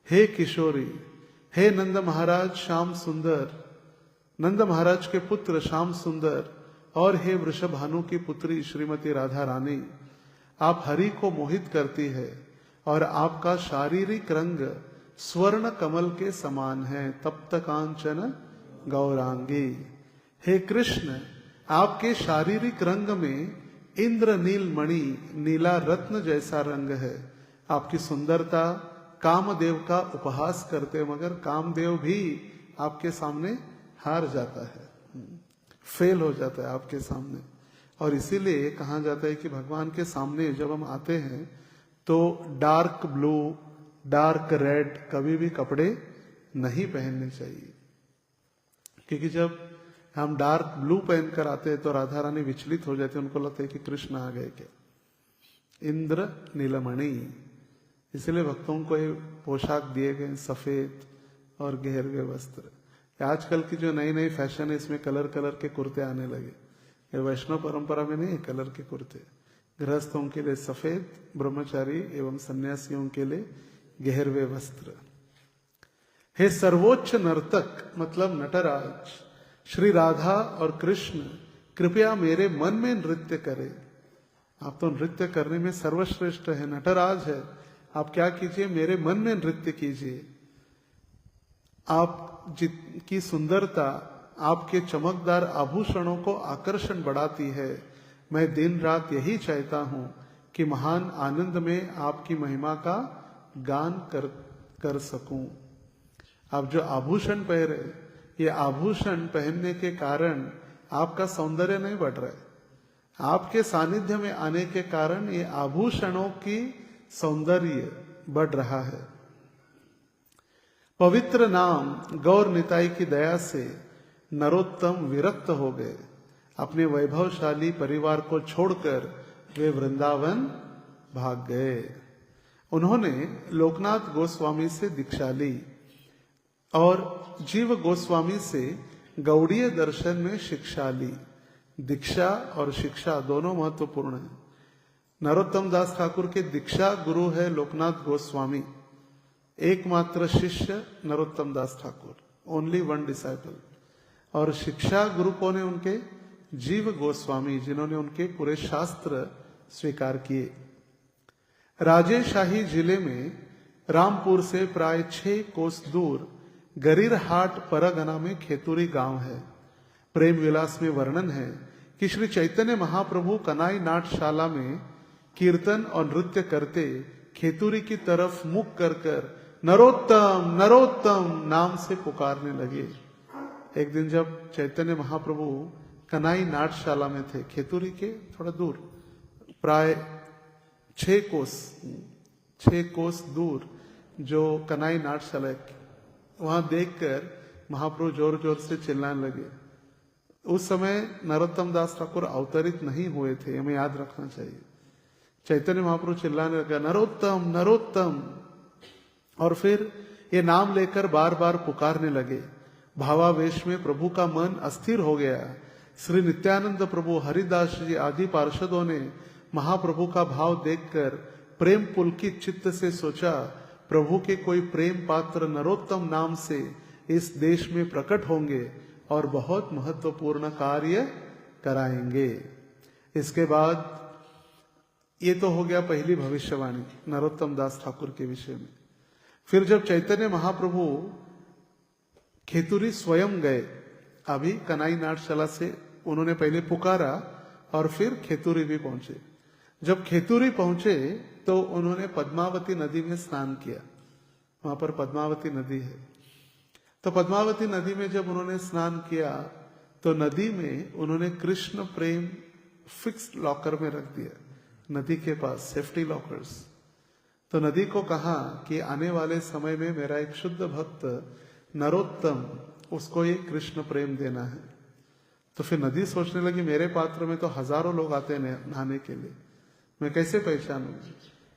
हे किशोरी, हे नंद महाराज श्याम सुंदर, नंद महाराज के पुत्र श्याम सुंदर, और हे वृषभानु की पुत्री श्रीमती राधा रानी, आप हरि को मोहित करती है और आपका शारीरिक रंग स्वर्ण कमल के समान है। तप्त कांचन गौरांगी, हे कृष्ण, आपके शारीरिक रंग में इंद्र नील मणि, नीला रत्न जैसा रंग है। आपकी सुंदरता कामदेव का उपहास करते, मगर कामदेव भी आपके सामने हार जाता है, फेल हो जाता है आपके सामने। और इसीलिए कहा जाता है कि भगवान के सामने जब हम आते हैं तो डार्क ब्लू, डार्क रेड कभी भी कपड़े नहीं पहनने चाहिए, क्योंकि जब हम डार्क ब्लू पहनकर आते हैं तो राधा रानी विचलित हो जाती है, उनको लगता है कि कृष्ण आ गए क्या, इंद्र नीलमणि। इसलिए भक्तों को ये पोशाक दिए गए सफेद और गहरे वस्त्र। आजकल की जो नई नई फैशन है इसमें कलर कलर के कुर्ते आने लगे। ये वैष्णव परंपरा में नहीं है कलर के कुर्ते। गृहस्थों के लिए सफेद, ब्रह्मचारी एवं सन्यासियों के लिए गहरवे वस्त्र। हे सर्वोच्च नर्तक मतलब नटराज, श्री राधा और कृष्ण कृपया मेरे मन में नृत्य करें। आप तो नृत्य करने में सर्वश्रेष्ठ है, नटराज है। आप क्या कीजिए, मेरे मन में नृत्य कीजिए। आप जितकी सुंदरता आपके चमकदार आभूषणों को आकर्षण बढ़ाती है। मैं दिन रात यही चाहता हूं कि महान आनंद में आपकी महिमा का गान कर सकूं। आप जो आभूषण पहने, ये आभूषण पहनने के कारण आपका सौंदर्य नहीं बढ़ रहा है, आपके सानिध्य में आने के कारण ये आभूषणों की सौंदर्य बढ़ रहा है। पवित्र नाम गौर निताई की दया से नरोत्तम विरक्त हो गए। अपने वैभवशाली परिवार को छोड़कर वे वृंदावन भाग गए। उन्होंने लोकनाथ गोस्वामी से दीक्षा ली और जीव गोस्वामी से गौड़ीय दर्शन में शिक्षा ली। दीक्षा और शिक्षा दोनों महत्वपूर्ण है। नरोत्तम दास ठाकुर के दीक्षा गुरु है लोकनाथ गोस्वामी, एकमात्र शिष्य नरोत्तम दास ठाकुर, ओनली वन डिसाइपल। और शिक्षा गुरु कौन है उनके? जीव गोस्वामी, जिन्होंने उनके पूरे शास्त्र स्वीकार किए। राजेशाही जिले में रामपुर से प्राय 6 कोस दूर गरीरहाट परगना में खेतुरी गांव है। प्रेम विलास में वर्णन है कि श्री चैतन्य महाप्रभु कनाई नाटशाला में कीर्तन और नृत्य करते खेतुरी की तरफ मुख कर नरोत्तम नरोत्तम नाम से पुकारने लगे। एक दिन जब चैतन्य महाप्रभु कनाई नाटशाला में थे, खेतुरी के थोड़ा दूर, प्राय 6 कोस दूर जो कनाई नाटशाला है, वहां देखकर महाप्रभु जोर जोर से चिल्लाने लगे। उस समय नरोत्तम दास ठाकुर अवतरित नहीं हुए थे, हमें याद रखना चाहिए। चैतन्य महाप्रभु चिल्लाने लगा नरोत्तम नरोत्तम, और फिर ये नाम लेकर बार बार पुकारने लगे। भावावेश में प्रभु का मन अस्थिर हो गया। श्री नित्यानंद प्रभु, हरिदास जी आदि पार्षदों ने महाप्रभु का भाव देखकर प्रेम पुलकित चित्त से सोचा, प्रभु के कोई प्रेम पात्र नरोत्तम नाम से इस देश में प्रकट होंगे और बहुत महत्वपूर्ण कार्य कराएंगे। इसके बाद ये तो हो गया पहली भविष्यवाणी नरोत्तम दास ठाकुर के विषय में। फिर जब चैतन्य महाप्रभु खेतुरी स्वयं गए, अभी कनाई नाटशाला से उन्होंने पहले पुकारा और फिर खेतुरी भी पहुंचे। जब खेतुरी पहुंचे तो उन्होंने पद्मावती नदी में स्नान किया। वहां पर पद्मावती नदी है। तो पद्मावती नदी में जब उन्होंने स्नान किया तो नदी में उन्होंने कृष्ण प्रेम फिक्स लॉकर में रख दिया, नदी के पास सेफ्टी लॉकर्स। तो नदी को कहा कि आने वाले समय में मेरा एक शुद्ध भक्त नरोत्तम, उसको ये कृष्ण प्रेम देना है। तो फिर नदी सोचने लगी मेरे पात्र में तो हजारों लोग आते हैं नहाने के लिए, मैं कैसे पहचानूंगी?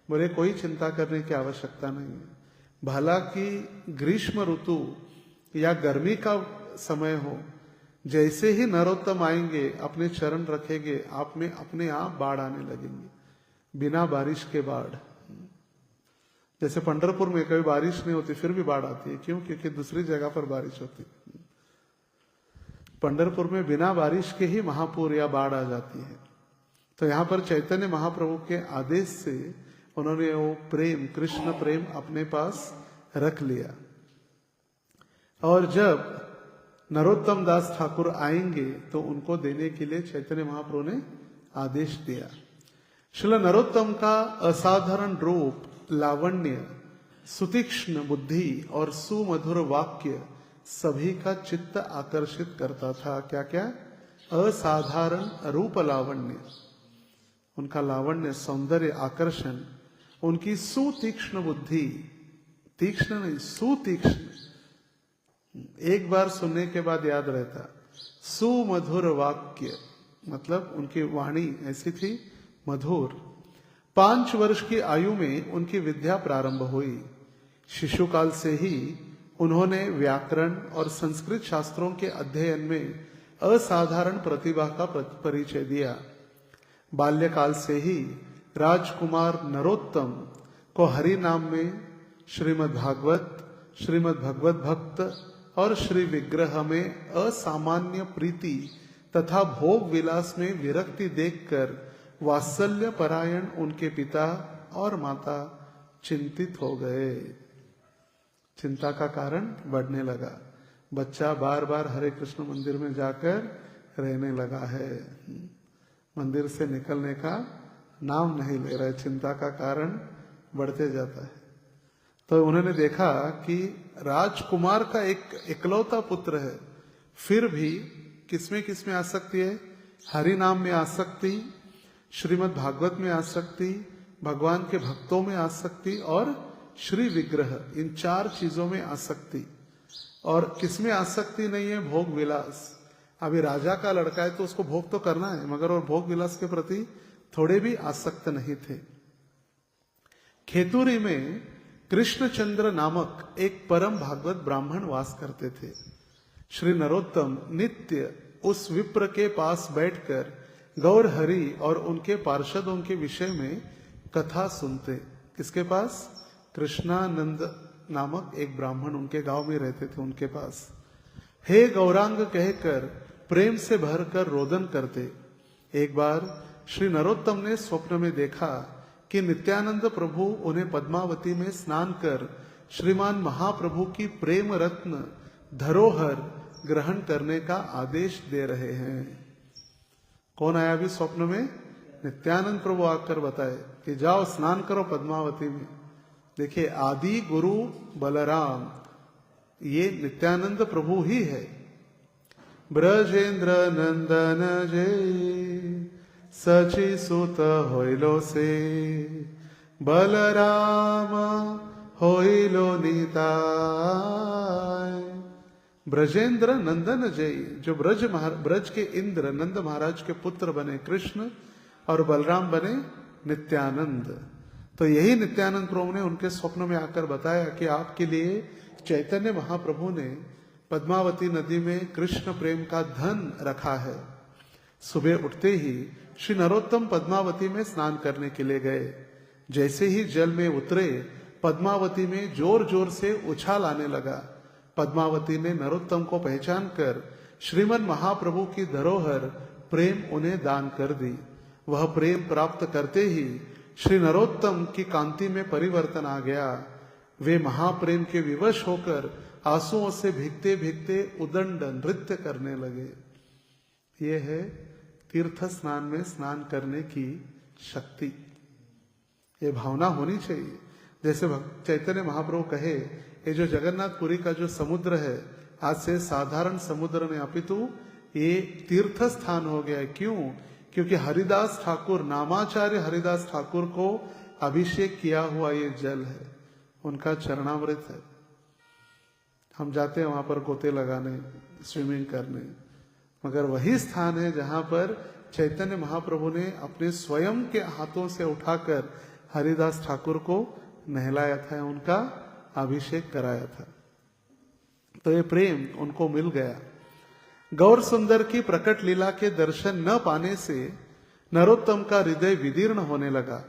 बोले कोई चिंता करने की आवश्यकता नहीं है। भला कि ग्रीष्म ऋतु या गर्मी का समय हो, जैसे ही नरोत्तम आएंगे अपने चरण रखेंगे, आप में अपने आप बाढ़ आने लगेंगे। बिना बारिश के बाढ़। जैसे पंढरपुर में कभी बारिश नहीं होती फिर भी बाढ़ आती है, क्यों? क्योंकि दूसरी जगह पर बारिश होती। पंढरपुर में बिना बारिश के ही महापूर या बाढ़ आ जाती है। तो यहां पर चैतन्य महाप्रभु के आदेश से उन्होंने वो प्रेम, कृष्ण प्रेम अपने पास रख लिया। और जब नरोत्तम दास ठाकुर आएंगे तो उनको देने के लिए चैतन्य महाप्रभु ने आदेश दिया। श्रील नरोत्तम का असाधारण रूप, लावण्य, सुतीक्ष्ण बुद्धि और सुमधुर वाक्य सभी का चित्त आकर्षित करता था। क्या क्या? असाधारण रूप लावण्य, उनका लावण्य, सौंदर्य, आकर्षण, उनकी सुतीक्ष्ण बुद्धि, तीक्ष्ण नहीं सुतीक्ष्ण, एक बार सुनने के बाद याद रहता। सुमधुर वाक्य मतलब उनकी वाणी ऐसी थी मधुर। 5 वर्ष की आयु में उनकी विद्या प्रारंभ हुई। शिशुकाल से ही उन्होंने व्याकरण और संस्कृत शास्त्रों के अध्ययन में असाधारण प्रतिभा का परिचय दिया। बाल्यकाल से ही राजकुमार नरोत्तम को हरि नाम में, श्रीमद् भागवत, श्रीमद् भगवत भक्त और श्री विग्रह में असामान्य प्रीति तथा भोग विलास में विरक्ति देखकर वात्सल्य परायण उनके पिता और माता चिंतित हो गए। चिंता का कारण बढ़ने लगा। बच्चा बार बार हरे कृष्ण मंदिर में जाकर रहने लगा है, मंदिर से निकलने का नाम नहीं ले रहा है, चिंता का कारण बढ़ते जाता है। तो उन्होंने देखा कि राजकुमार का एक इकलौता पुत्र है, फिर भी किसमें आसक्ति है? हरि नाम में आसक्ति, श्रीमद् भागवत में आसक्ति, भगवान के भक्तों में आसक्ति और श्री विग्रह, इन 4 चीजों में आसक्ति। और किसमें आसक्ति नहीं है? भोग विलास। अभी राजा का लड़का है तो उसको भोग तो करना है, मगर और भोग विलास के प्रति थोड़े भी आसक्त नहीं थे। खेतुरी में कृष्णचंद्र नामक एक परम भागवत ब्राह्मण वास करते थे। श्री नरोत्तम नित्य उस विप्र के पास बैठकर गौर हरि और उनके पार्षदों के विषय में कथा सुनते। किसके पास? कृष्णानंद नामक एक ब्राह्मण उनके गांव में रहते थे, उनके पास। हे गौरांग कहकर प्रेम से भरकर रोदन करते। एक बार श्री नरोत्तम ने स्वप्न में देखा कि नित्यानंद प्रभु उन्हें पद्मावती में स्नान कर श्रीमान महाप्रभु की प्रेम रत्न धरोहर ग्रहण करने का आदेश दे रहे हैं। कौन आया अभी स्वप्न में? नित्यानंद प्रभु आकर बताए कि जाओ स्नान करो पद्मावती में। देखिए, आदि गुरु बलराम ये नित्यानंद प्रभु ही है। ब्रजेंद्र नंदन जय सची सुत होइलो से, बलराम होइलो निताय। ब्रजेंद्र नंदन जय, जो ब्रज के इंद्र नंद महाराज के पुत्र बने कृष्ण और बलराम बने नित्यानंद। तो यही नित्यानंद प्रभु ने उनके स्वप्न में आकर बताया कि आपके लिए चैतन्य महाप्रभु ने पद्मावती नदी में कृष्ण प्रेम का धन रखा है। सुबह उठते ही श्री नरोत्तम पद्मावती में स्नान करने के लिए गए। जैसे ही जल में उतरे, पद्मावती में जोर जोर से उछाल आने लगा। पद्मावती ने नरोत्तम को पहचान कर श्रीमन महाप्रभु की धरोहर प्रेम उन्हें दान कर दी। वह प्रेम प्राप्त करते ही श्री नरोत्तम की कांति में परिवर्तन आ गया। वे महाप्रेम के विवश होकर आंसुओं से भीगते भीगते उदंड नृत्य करने लगे। ये है तीर्थ स्नान में स्नान करने की शक्ति। ये भावना होनी चाहिए। जैसे चैतन्य महाप्रभु कहे, ये जो जगन्नाथपुरी का जो समुद्र है, आज से साधारण समुद्र ने अपितु ये तीर्थ स्थान हो गया है। क्यों? क्योंकि हरिदास ठाकुर, नामाचार्य हरिदास ठाकुर को अभिषेक किया हुआ ये जल है, उनका चरणामृत है। हम जाते हैं वहां पर गोते लगाने, स्विमिंग करने, मगर वही स्थान है जहां पर चैतन्य महाप्रभु ने अपने स्वयं के हाथों से उठाकर हरिदास ठाकुर को नहलाया था, उनका अभिषेक कराया था। तो ये प्रेम उनको मिल गया। गौर सुंदर की प्रकट लीला के दर्शन न पाने से नरोत्तम का हृदय विदीर्ण होने लगा।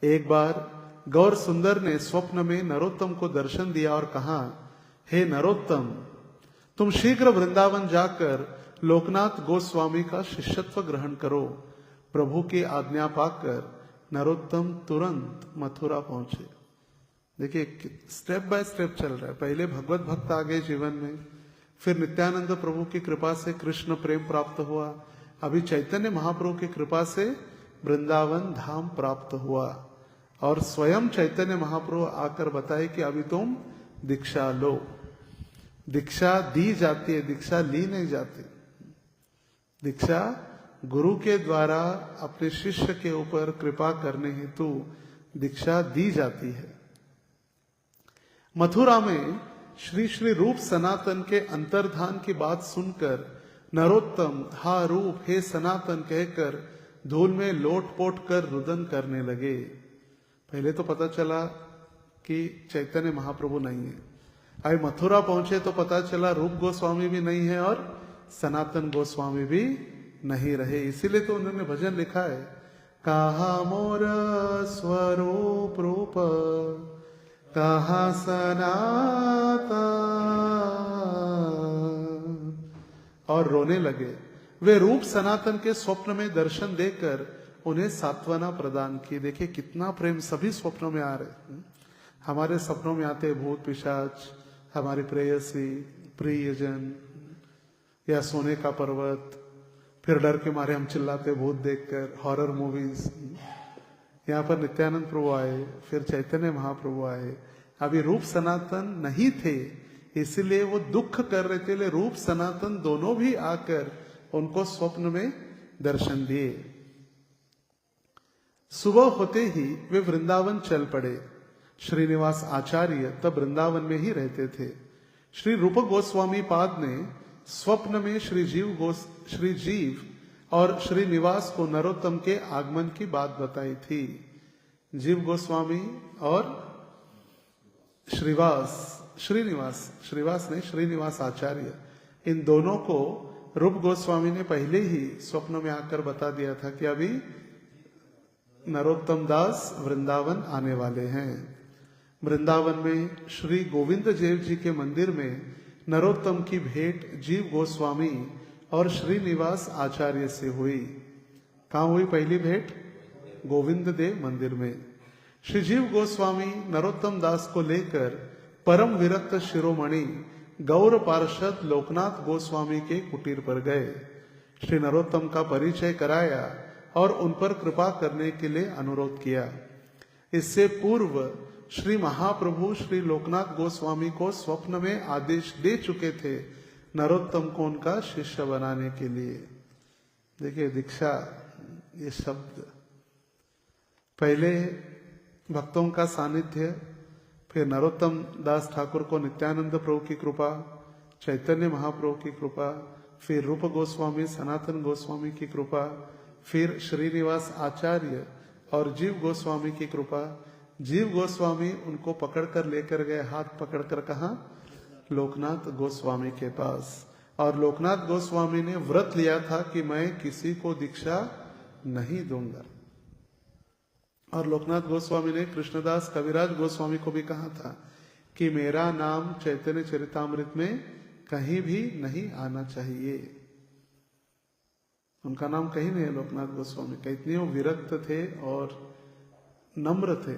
एक बार गौर सुंदर ने स्वप्न में नरोत्तम को दर्शन दिया और कहा, हे नरोत्तम, तुम शीघ्र वृंदावन जाकर लोकनाथ गोस्वामी का शिष्यत्व ग्रहण करो। प्रभु की आज्ञा पाकर नरोत्तम तुरंत मथुरा पहुंचे। देखिए स्टेप बाय स्टेप चल रहा है। पहले भगवत भक्त आ गए जीवन में, फिर नित्यानंद प्रभु की कृपा से कृष्ण प्रेम प्राप्त हुआ, अभी चैतन्य महाप्रभु की कृपा से वृंदावन धाम प्राप्त हुआ, और स्वयं चैतन्य महाप्रभु आकर बताए कि अभी तुम दीक्षा लो। दीक्षा दी जाती है, दीक्षा ली नहीं जाती। दीक्षा गुरु के द्वारा अपने शिष्य के ऊपर कृपा करने हेतु दीक्षा दी जाती है। मथुरा में श्री श्री रूप सनातन के अंतर्धान की बात सुनकर नरोत्तम हा रूप हे सनातन कहकर धूल में लोटपोट कर रुदन करने लगे। पहले तो पता चला कि चैतन्य महाप्रभु नहीं है, अभी मथुरा पहुंचे तो पता चला रूप गोस्वामी भी नहीं है और सनातन गोस्वामी भी नहीं रहे। इसीलिए तो उन्होंने भजन लिखा है, कहा मोर स्वरूप रूप कहा सनातन, और रोने लगे। वे रूप सनातन के स्वप्न में दर्शन देकर उन्हें सांत्वना प्रदान की। देखिए कितना प्रेम सभी स्वप्नों में आ रहे। हमारे सपनों में आते भूत पिशाच, हमारी प्रेयसी, प्रियजन, या सोने का पर्वत, फिर डर के मारे हम चिल्लाते भूत देखकर, हॉरर मूवीज। यहाँ पर नित्यानंद प्रभु आए, फिर चैतन्य महाप्रभु आए। अभी रूप सनातन नहीं थे, इसलिए वो दुख कर रहे थे। रूप सनातन दोनों भी आकर उनको स्वप्न में दर्शन दिए। सुबह होते ही वे वृंदावन चल पड़े। श्रीनिवास आचार्य तब वृंदावन में ही रहते थे। श्री रूप गोस्वामी पाद ने स्वप्न में श्री जीव और श्रीनिवास को नरोत्तम के आगमन की बात बताई थी। जीव गोस्वामी और श्रीनिवास आचार्य, इन दोनों को रूप गोस्वामी ने पहले ही स्वप्न में आकर बता दिया था कि अभी नरोत्तम दास वृंदावन आने वाले हैं। वृंदावन में श्री गोविंद देव जी के मंदिर में नरोत्तम की भेंट जीव गोस्वामी और श्रीनिवास आचार्य से हुई। कहाँ हुई पहली भेंट? गोविंद देव मंदिर में। श्री जीव गोस्वामी नरोत्तम दास को लेकर परम विरक्त शिरोमणि गौर पार्षद लोकनाथ गोस्वामी के कुटीर पर गए। श्री नरोत्तम का परिचय कराया और उन पर कृपा करने के लिए अनुरोध किया। इससे पूर्व श्री महाप्रभु श्री लोकनाथ गोस्वामी को स्वप्न में आदेश दे चुके थे नरोत्तम को उनका शिष्य बनाने के लिए। देखिए दीक्षा, ये शब्द पहले भक्तों का सानिध्य, फिर नरोत्तम दास ठाकुर को नित्यानंद प्रभु की कृपा, चैतन्य महाप्रभु की कृपा, फिर रूप गोस्वामी सनातन गोस्वामी की कृपा, फिर श्रीनिवास आचार्य और जीव गोस्वामी की कृपा। जीव गोस्वामी उनको पकड़कर लेकर गए, हाथ पकड़कर कहा लोकनाथ गोस्वामी के पास। और लोकनाथ गोस्वामी ने व्रत लिया था कि मैं किसी को दीक्षा नहीं दूंगा। और लोकनाथ गोस्वामी ने कृष्णदास कविराज गोस्वामी को भी कहा था कि मेरा नाम चैतन्य चरितामृत में कहीं भी नहीं आना चाहिए। उनका नाम कहीं नहीं है लोकनाथ गोस्वामी का। इतने वो विरक्त थे और नम्र थे।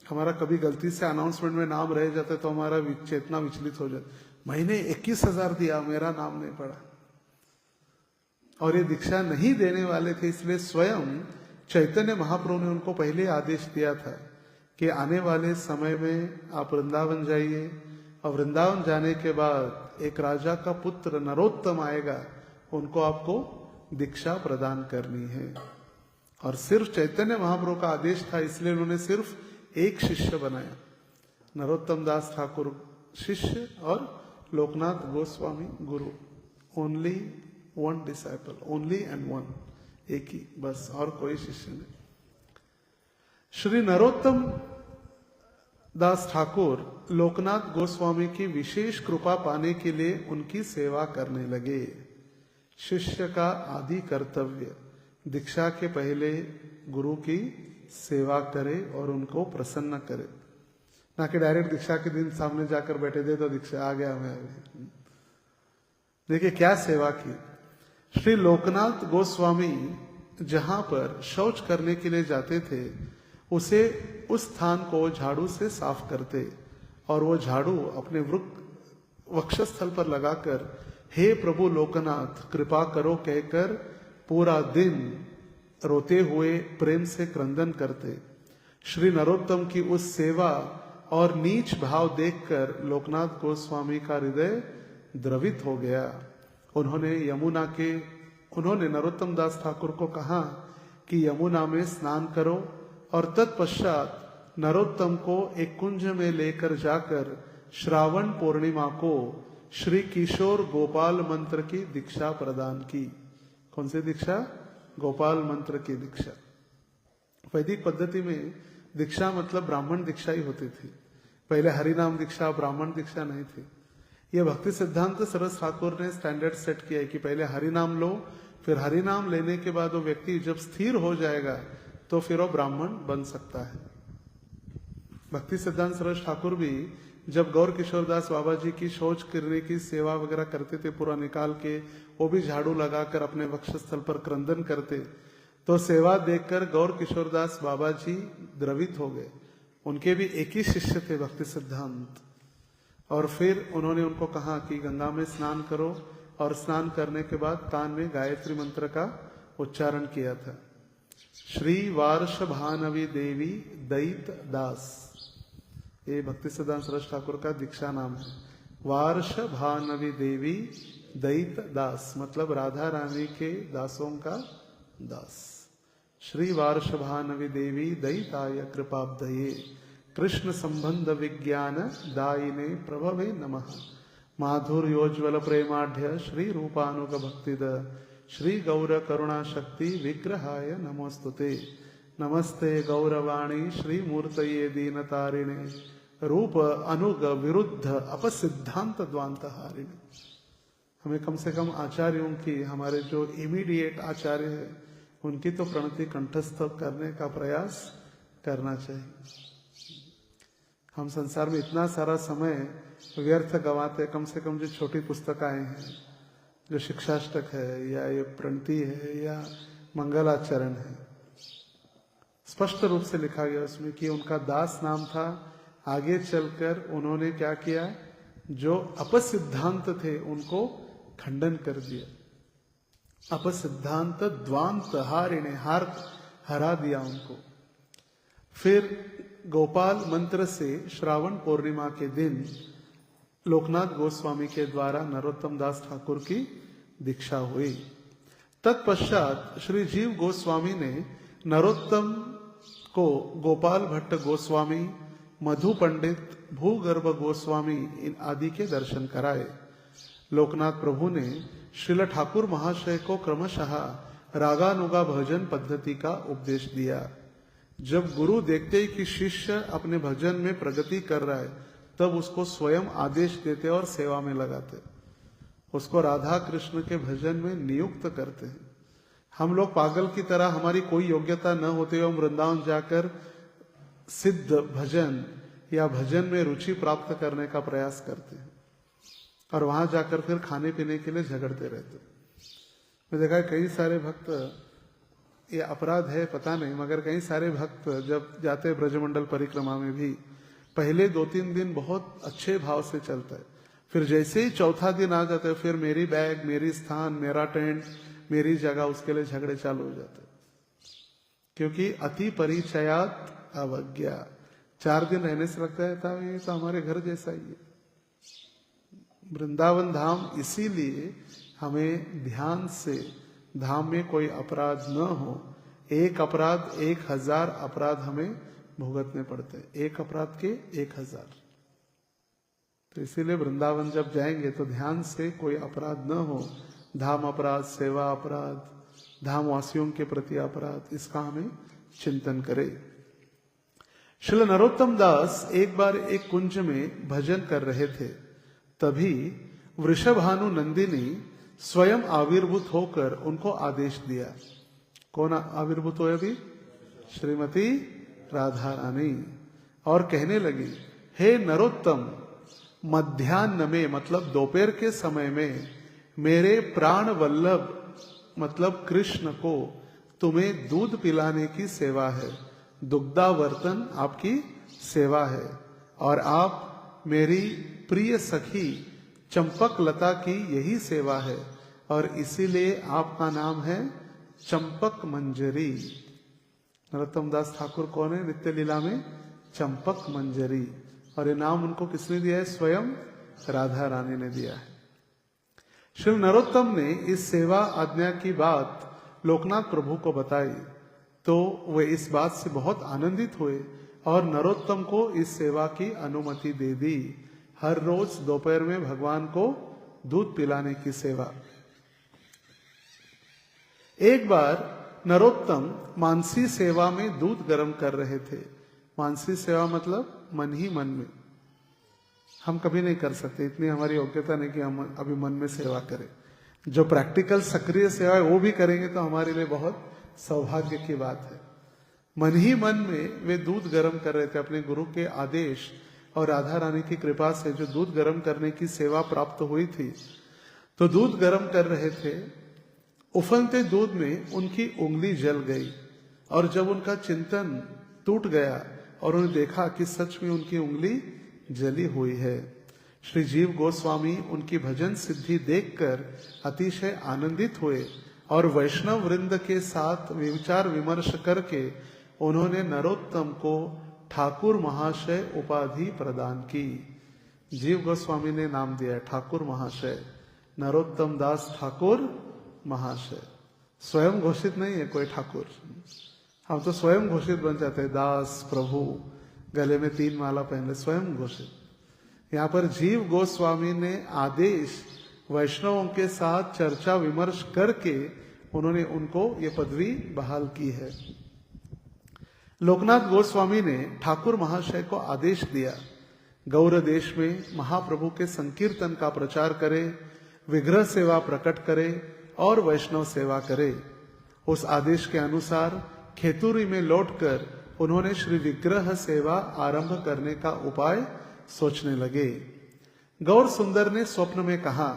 हमारा कभी गलती से अनाउंसमेंट में नाम रह जाता तो हमारा चेतना विचलित हो जाता। महीने 21,000 दिया, मेरा नाम नहीं पड़ा। और ये दीक्षा नहीं देने वाले थे, इसलिए स्वयं चैतन्य महाप्रभु ने उनको पहले आदेश दिया था कि आने वाले समय में आप वृंदावन जाइए, और वृंदावन जाने के बाद एक राजा का पुत्र नरोत्तम आएगा, उनको आपको दीक्षा प्रदान करनी है। और सिर्फ चैतन्य महाप्रभु का आदेश था, इसलिए उन्होंने सिर्फ एक शिष्य बनाया, नरोत्तम दास ठाकुर शिष्य और लोकनाथ गोस्वामी गुरु। Only one disciple, only and one, एक ही बस, और कोई शिष्य नहीं। श्री नरोत्तम दास ठाकुर लोकनाथ गोस्वामी की विशेष कृपा पाने के लिए उनकी सेवा करने लगे। शिष्य का आदि कर्तव्य दीक्षा के पहले गुरु की सेवा करे और उनको प्रसन्न करे, ना कि डायरेक्ट दीक्षा के दिन सामने जाकर बैठे दे तो दीक्षा आ गया हमें अभी। देखिए क्या सेवा की। श्री लोकनाथ गोस्वामी जहां पर शौच करने के लिए जाते थे उसे उस स्थान को झाड़ू से साफ करते और वो झाड़ू अपने वक्षस्थल पर लगाकर हे प्रभु लोकनाथ कृपा करो कहकर पूरा दिन रोते हुए प्रेम से क्रंदन करते। श्री नरोत्तम की उस सेवा और नीच भाव देखकर लोकनाथ गोस्वामी का हृदय द्रवित हो गया। उन्होंने नरोत्तम दास ठाकुर को कहा कि यमुना में स्नान करो और तत्पश्चात नरोत्तम को एक कुंज में लेकर जाकर श्रावण पूर्णिमा को श्री किशोर गोपाल मंत्र की दीक्षा प्रदान की। कौन सी दीक्षा? गोपाल मंत्र की दीक्षा। वैदिक पद्धति में दीक्षा मतलब ब्राह्मण दीक्षा ही होती थी। पहले हरिनाम दीक्षा, ब्राह्मण दीक्षा नहीं थी। यह भक्ति सिद्धांत सरस ठाकुर ने स्टैंडर्ड सेट किया है कि पहले हरिनाम लो, फिर हरिनाम लेने के बाद वो व्यक्ति जब स्थिर हो जाएगा तो फिर वो ब्राह्मण बन सकता है। भक्ति सिद्धांत सरस ठाकुर भी जब गौर किशोरदास बाबा जी की शौच करने की सेवा वगैरह करते थे, पूरा निकाल के वो भी झाड़ू लगाकर अपने वक्षस्थल पर क्रंदन करते, तो सेवा देखकर गौर किशोरदास बाबा जी द्रवित हो गए। उनके भी एक ही शिष्य थे भक्ति सिद्धांत, और फिर उन्होंने उनको कहा कि गंगा में स्नान करो, और स्नान करने के बाद कान में गायत्री मंत्र का उच्चारण किया था। श्री वार्ष भानवी देवी दैत दास, ये भक्ति सिद्धांत सरस ठाकुर का दीक्षा नाम है। वार्ष भानवी देवी दैत दास मतलब राधा रानी के दासों का दास। श्री वार्ष भानवी देवी दैताय कृपाब्धये कृष्ण संबंध विज्ञान दायिने प्रभवे नमः। माधुर्योज्वल प्रेमाढ्य श्री रूपानुग भक्तिद श्री गौर करुणा शक्ति विग्रहाय नमोस्तुते। नमस्ते गौरवाणी श्री मूर्तये दीनतारिणे रूप अनुग विरुद्ध अपसिद्धांत द्वांत हारिणे। हमें कम से कम आचार्यों की, हमारे जो इमीडिएट आचार्य है उनकी तो प्रणति कंठस्थ करने का प्रयास करना चाहिए। हम संसार में इतना सारा समय व्यर्थ गंवाते, कम से कम जो छोटी पुस्तकें हैं, जो शिक्षाष्टक है या ये प्रणति है या मंगलाचरण है, स्पष्ट रूप से लिखा गया उसमें कि उनका दास नाम था। आगे चलकर उन्होंने क्या किया, जो अपसिद्धांत थे उनको खंडन कर दिया। अपसिद्धांत द्वांत हारिणे हरा दिया उनको। फिर गोपाल मंत्र से श्रावण पूर्णिमा के दिन लोकनाथ गोस्वामी के द्वारा नरोत्तम दास ठाकुर की दीक्षा हुई। तत्पश्चात श्री जीव गोस्वामी ने नरोत्तम को गोपाल भट्ट गोस्वामी, मधु पंडित, भूगर्भ गोस्वामी इन आदि के दर्शन कराए। लोकनाथ प्रभु ने श्रील ठाकुर महाशय को क्रमशः रागानुगा भजन पद्धति का उपदेश दिया। जब गुरु देखते कि शिष्य अपने भजन में प्रगति कर रहा है तब उसको स्वयं आदेश देते और सेवा में लगाते, उसको राधा कृष्ण के भजन में नियुक्त करते हैं। हम लोग पागल की तरह, हमारी कोई योग्यता न होते हुए हम वृंदावन जाकर सिद्ध भजन या भजन में रुचि प्राप्त करने का प्रयास करते हैं और वहां जाकर फिर खाने पीने के लिए झगड़ते रहते। मैं देखा कई सारे भक्त, ये अपराध है पता नहीं, मगर कई सारे भक्त जब जाते हैं ब्रजमंडल परिक्रमा में भी पहले 2-3 दिन बहुत अच्छे भाव से चलता है, फिर जैसे ही चौथा दिन आ जाता है फिर मेरी बैग, मेरी स्थान, मेरा टेंट, मेरी जगह, उसके लिए झगड़े चालू हो जाते हैं। क्योंकि अति परिचयात अवज्ञा, 4 दिन रहने से लगता है था ये तो हमारे घर जैसा ही है। वृंदावन धाम इसीलिए हमें ध्यान से, धाम में कोई अपराध न हो, एक अपराध 1000 अपराध हमें भुगतने पड़ते हैं, एक अपराध के 1000। तो इसीलिए वृंदावन जब जाएंगे तो ध्यान से कोई अपराध न हो, धाम अपराध, सेवा अपराध, धाम वासियों के प्रति अपराध, इसका हमें चिंतन करें। श्रील नरोत्तम दास एक बार एक कुंज में भजन कर रहे थे, तभी वृषभानु नंदिनी स्वयं आविर्भूत होकर उनको आदेश दिया। कौन आविर्भूत हुए? अभी श्रीमती राधा रानी। और कहने लगी, हे नरोत्तम, मध्याह्न में मतलब दोपहर के समय में मेरे प्राण वल्लभ मतलब कृष्ण को तुम्हें दूध पिलाने की सेवा है, दुग्धावर्तन आपकी सेवा है, और आप मेरी प्रिय सखी चंपक लता की यही सेवा है, और इसीलिए आपका नाम है चंपक मंजरी। नरोत्तम दास ठाकुर कौन है? नित्य लीला में चंपक मंजरी, और ये नाम उनको किसने दिया है? स्वयं राधा रानी ने दिया है। श्री नरोत्तम ने इस सेवा आज्ञा की बात लोकनाथ प्रभु को बताई, तो वे इस बात से बहुत आनंदित हुए और नरोत्तम को इस सेवा की अनुमति दे दी, हर रोज दोपहर में भगवान को दूध पिलाने की सेवा। एक बार नरोत्तम मानसी सेवा में दूध गर्म कर रहे थे। मानसी सेवा मतलब मन ही मन में, हम कभी नहीं कर सकते, इतनी हमारी योग्यता नहीं कि हम अभी मन में सेवा करें। जो प्रैक्टिकल सक्रिय सेवा है वो भी करेंगे तो हमारे लिए बहुत सौभाग्य की बात है। मन ही मन में वे दूध गर्म कर रहे थे। अपने गुरु के आदेश और राधा रानी की कृपा से जो दूध गर्म करने की सेवा प्राप्त हुई थी, तो दूध गर्म कर रहे थे। उफनते दूध में उनकी उंगली जल गई, और जब उनका चिंतन टूट गया और उन्हें देखा कि सच में उनकी उंगली जली हुई है, श्री जीव गोस्वामी उनकी भजन सिद्धि देखकर अतिशय आनंदित हुए और वैष्णव वृंद के साथ विचार विमर्श करके उन्होंने नरोत्तम को ठाकुर महाशय उपाधि प्रदान की। जीव गोस्वामी ने नाम दिया है ठाकुर महाशय, नरोत्तम दास ठाकुर महाशय। स्वयं घोषित नहीं है कोई ठाकुर, हम तो स्वयं घोषित बन जाते हैं, दास प्रभु, गले में 3 माला पहन ले, स्वयं घोषित। यहाँ पर जीव गोस्वामी ने आदेश वैष्णवों के साथ चर्चा विमर्श करके उन्होंने उनको ये पदवी बहाल की है। लोकनाथ गोस्वामी ने ठाकुर महाशय को आदेश दिया, गौर देश में महाप्रभु के संकीर्तन का प्रचार करे, विग्रह सेवा प्रकट करे और वैष्णव सेवा करे। उस आदेश के अनुसार खेतुरी में लौटकर उन्होंने श्री विग्रह सेवा आरंभ करने का उपाय सोचने लगे। गौर सुंदर ने स्वप्न में कहा,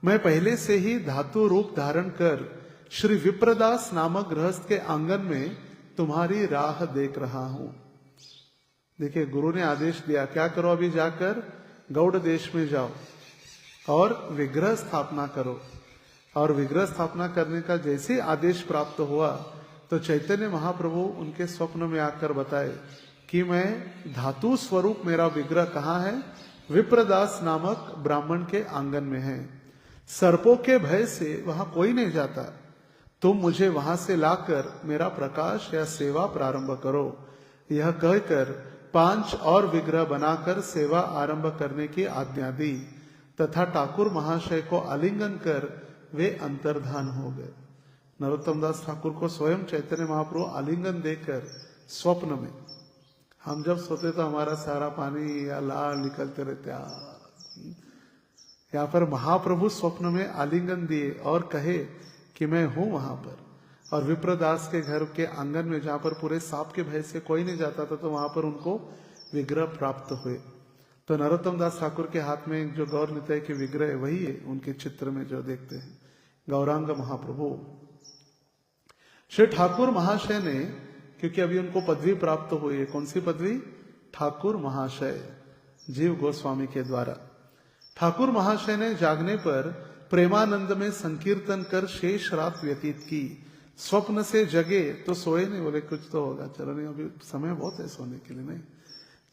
मैं पहले से ही धातु रूप धारण कर श्री विप्रदास नामक गृहस्थ के आंगन में तुम्हारी राह देख रहा हूं। देखिए, गुरु ने आदेश दिया, क्या करो, अभी जाकर गौड़ देश में जाओ और विग्रह स्थापना करो। और विग्रह स्थापना करने का जैसे आदेश प्राप्त हुआ तो चैतन्य महाप्रभु उनके स्वप्न में आकर बताए कि मैं धातु स्वरूप मेरा विग्रह कहाँ है? विप्रदास नामक ब्राह्मण के आंगन में है। सर्पों के भय से वहां कोई नहीं जाता, तुम मुझे वहां से लाकर मेरा प्रकाश या सेवा प्रारंभ करो। यह कहकर 5 और विग्रह बनाकर सेवा आरंभ करने की आज्ञा दी तथा ठाकुर महाशय को आलिंगन कर वे अंतर्धान हो गए। नरोत्तम दास ठाकुर को स्वयं चैतन्य महाप्रभु आलिंगन देकर स्वप्न में, हम जब सोते तो हमारा सारा पानी या लाल निकलते रहते, यहाँ पर महाप्रभु स्वप्न में आलिंगन दिए और कहे कि मैं हूं वहां पर। और विप्रदास के घर के आंगन में जहां पर पूरे सांप के भय से कोई नहीं जाता था, तो वहां पर उनको विग्रह प्राप्त हुए। तो नरोत्तम दास ठाकुर के हाथ में जो गौर निताई के विग्रह वही है, उनके चित्र में जो देखते हैं, गौरांग महाप्रभु। श्री ठाकुर महाशय ने, क्योंकि अभी उनको पदवी प्राप्त हुई है, कौन सी पदवी? ठाकुर महाशय, जीव गोस्वामी के द्वारा। ठाकुर महाशय ने जागने पर प्रेमानंद में संकीर्तन कर शेष रात व्यतीत की। स्वप्न से जगे तो सोए नहीं, बोले कुछ तो होगा, चलो नहीं अभी समय बहुत है सोने के लिए, नहीं।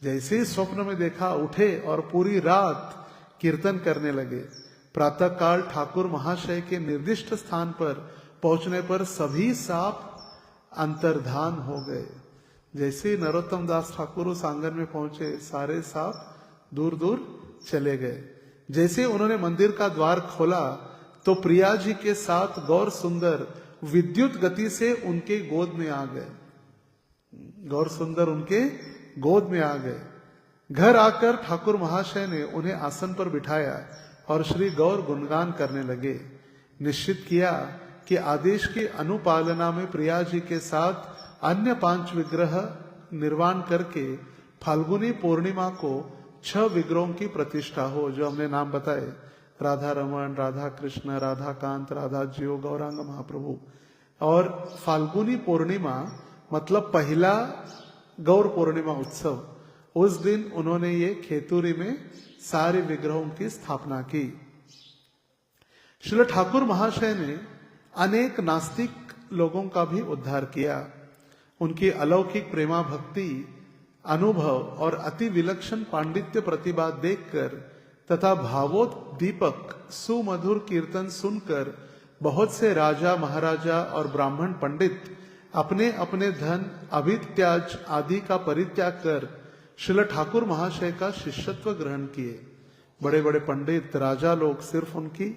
जैसे ही स्वप्न में देखा, उठे और पूरी रात कीर्तन करने लगे। प्रातः काल ठाकुर महाशय के निर्दिष्ट स्थान पर पहुंचने पर सभी सांप अंतर्धान हो गए। जैसे ही नरोत्तम दास ठाकुर उस आंगन में पहुंचे, सारे सांप दूर दूर चले गए। जैसे उन्होंने मंदिर का द्वार खोला तो प्रिया जी के साथ गौर सुंदर विद्युत गति से उनके गोद में आ गए। गौर सुंदर उनके गोद में आ गए। घर आकर ठाकुर महाशय ने उन्हें आसन पर बिठाया और श्री गौर गुणगान करने लगे। निश्चित किया कि आदेश की अनुपालना में प्रिया जी के साथ अन्य 5 विग्रह निर्वाण करके फाल्गुनी पूर्णिमा को 6 विग्रहों की प्रतिष्ठा हो, जो हमने नाम बताए, राधा रमन, राधा कृष्ण, राधा कांत, राधा जीव, गौरांग महाप्रभु। और फाल्गुनी पूर्णिमा मतलब पहला गौर पूर्णिमा उत्सव, उस दिन उन्होंने ये खेतुरी में सारे विग्रहों की स्थापना की। श्रील ठाकुर महाशय ने अनेक नास्तिक लोगों का भी उद्धार किया। उनकी अलौकिक प्रेमा भक्ति, अनुभव और अति विलक्षण पांडित्य प्रतिभा देखकर तथा भावोद्दीपक सुमधुर कीर्तन सुनकर बहुत से राजा, महाराजा और ब्राह्मण पंडित अपने अपने धन, अभित्याज आदि का परित्याग कर श्रील ठाकुर महाशय का शिष्यत्व ग्रहण किए। बड़े बड़े पंडित, राजा लोग सिर्फ उनकी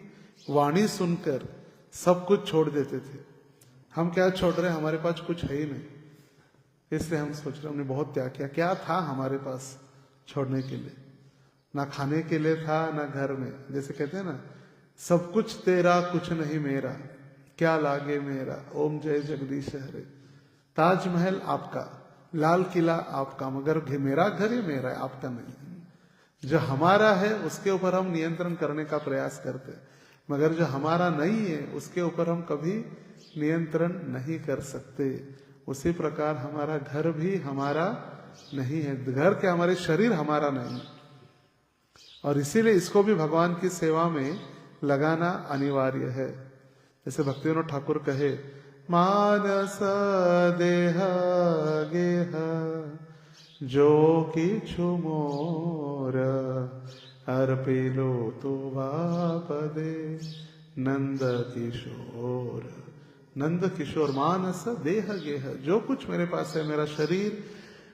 वाणी सुनकर सब कुछ छोड़ देते थे। हम क्या छोड़ रहे हैं, हमारे पास कुछ है ही नहीं, इसलिए हम सोच रहे हमने बहुत त्याग किया। क्या था हमारे पास छोड़ने के लिए? ना खाने के लिए था, ना घर में। जैसे कहते हैं ना, सब कुछ तेरा कुछ नहीं मेरा, क्या लागे मेरा, ओम जय जगदीश हरे। ताजमहल आपका, लाल किला आपका, मगर मेरा घर ही मेरा है, आपका नहीं। जो हमारा है उसके ऊपर हम नियंत्रण करने का प्रयास करते हैं, मगर जो हमारा नहीं है उसके ऊपर हम कभी नियंत्रण नहीं कर सकते। उसी प्रकार हमारा घर भी हमारा नहीं है, घर के हमारे शरीर हमारा नहीं, और इसीलिए इसको भी भगवान की सेवा में लगाना अनिवार्य है। जैसे भक्तिविनोद ठाकुर कहे, मानस देह गेह जो किछु मोर, अर्पिलो तो वापदे नंद किशोर। नंद किशोर, मानस देह गेह, जो कुछ मेरे पास है, मेरा शरीर,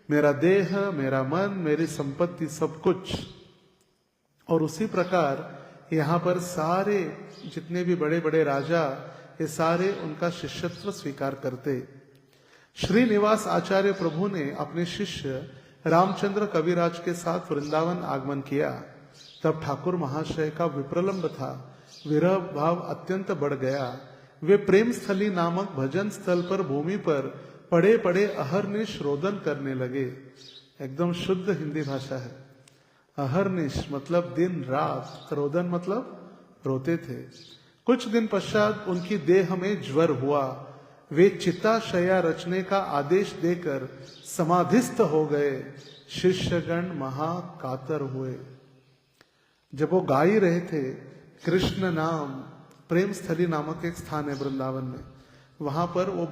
मेरा देह, मेरा मन, मेरी संपत्ति, सब कुछ। और उसी प्रकार यहाँ पर सारे जितने भी बड़े बड़े राजा, ये सारे उनका शिष्यत्व स्वीकार करते। श्रीनिवास आचार्य प्रभु ने अपने शिष्य रामचंद्र कविराज के साथ वृंदावन आगमन किया। तब ठाकुर महाशय का विप्रलंब था, विरह भाव अत्यंत बढ़ गया। वे प्रेम स्थली नामक भजन स्थल पर भूमि पर पड़े पड़े अहर्निश रोदन करने लगे। एकदम शुद्ध हिंदी भाषा है। अहर्निश मतलब दिन रात, रोदन मतलब रोते थे। कुछ दिन पश्चात उनकी देह में ज्वर हुआ। वे चिता शया रचने का आदेश देकर समाधिस्थ हो गए। शिष्यगण महाकातर हुए। जब वो गा ही रहे थे कृष्ण नाम, प्रेम स्थली नामक एक स्थान है वृंदावन में, वहां पर वो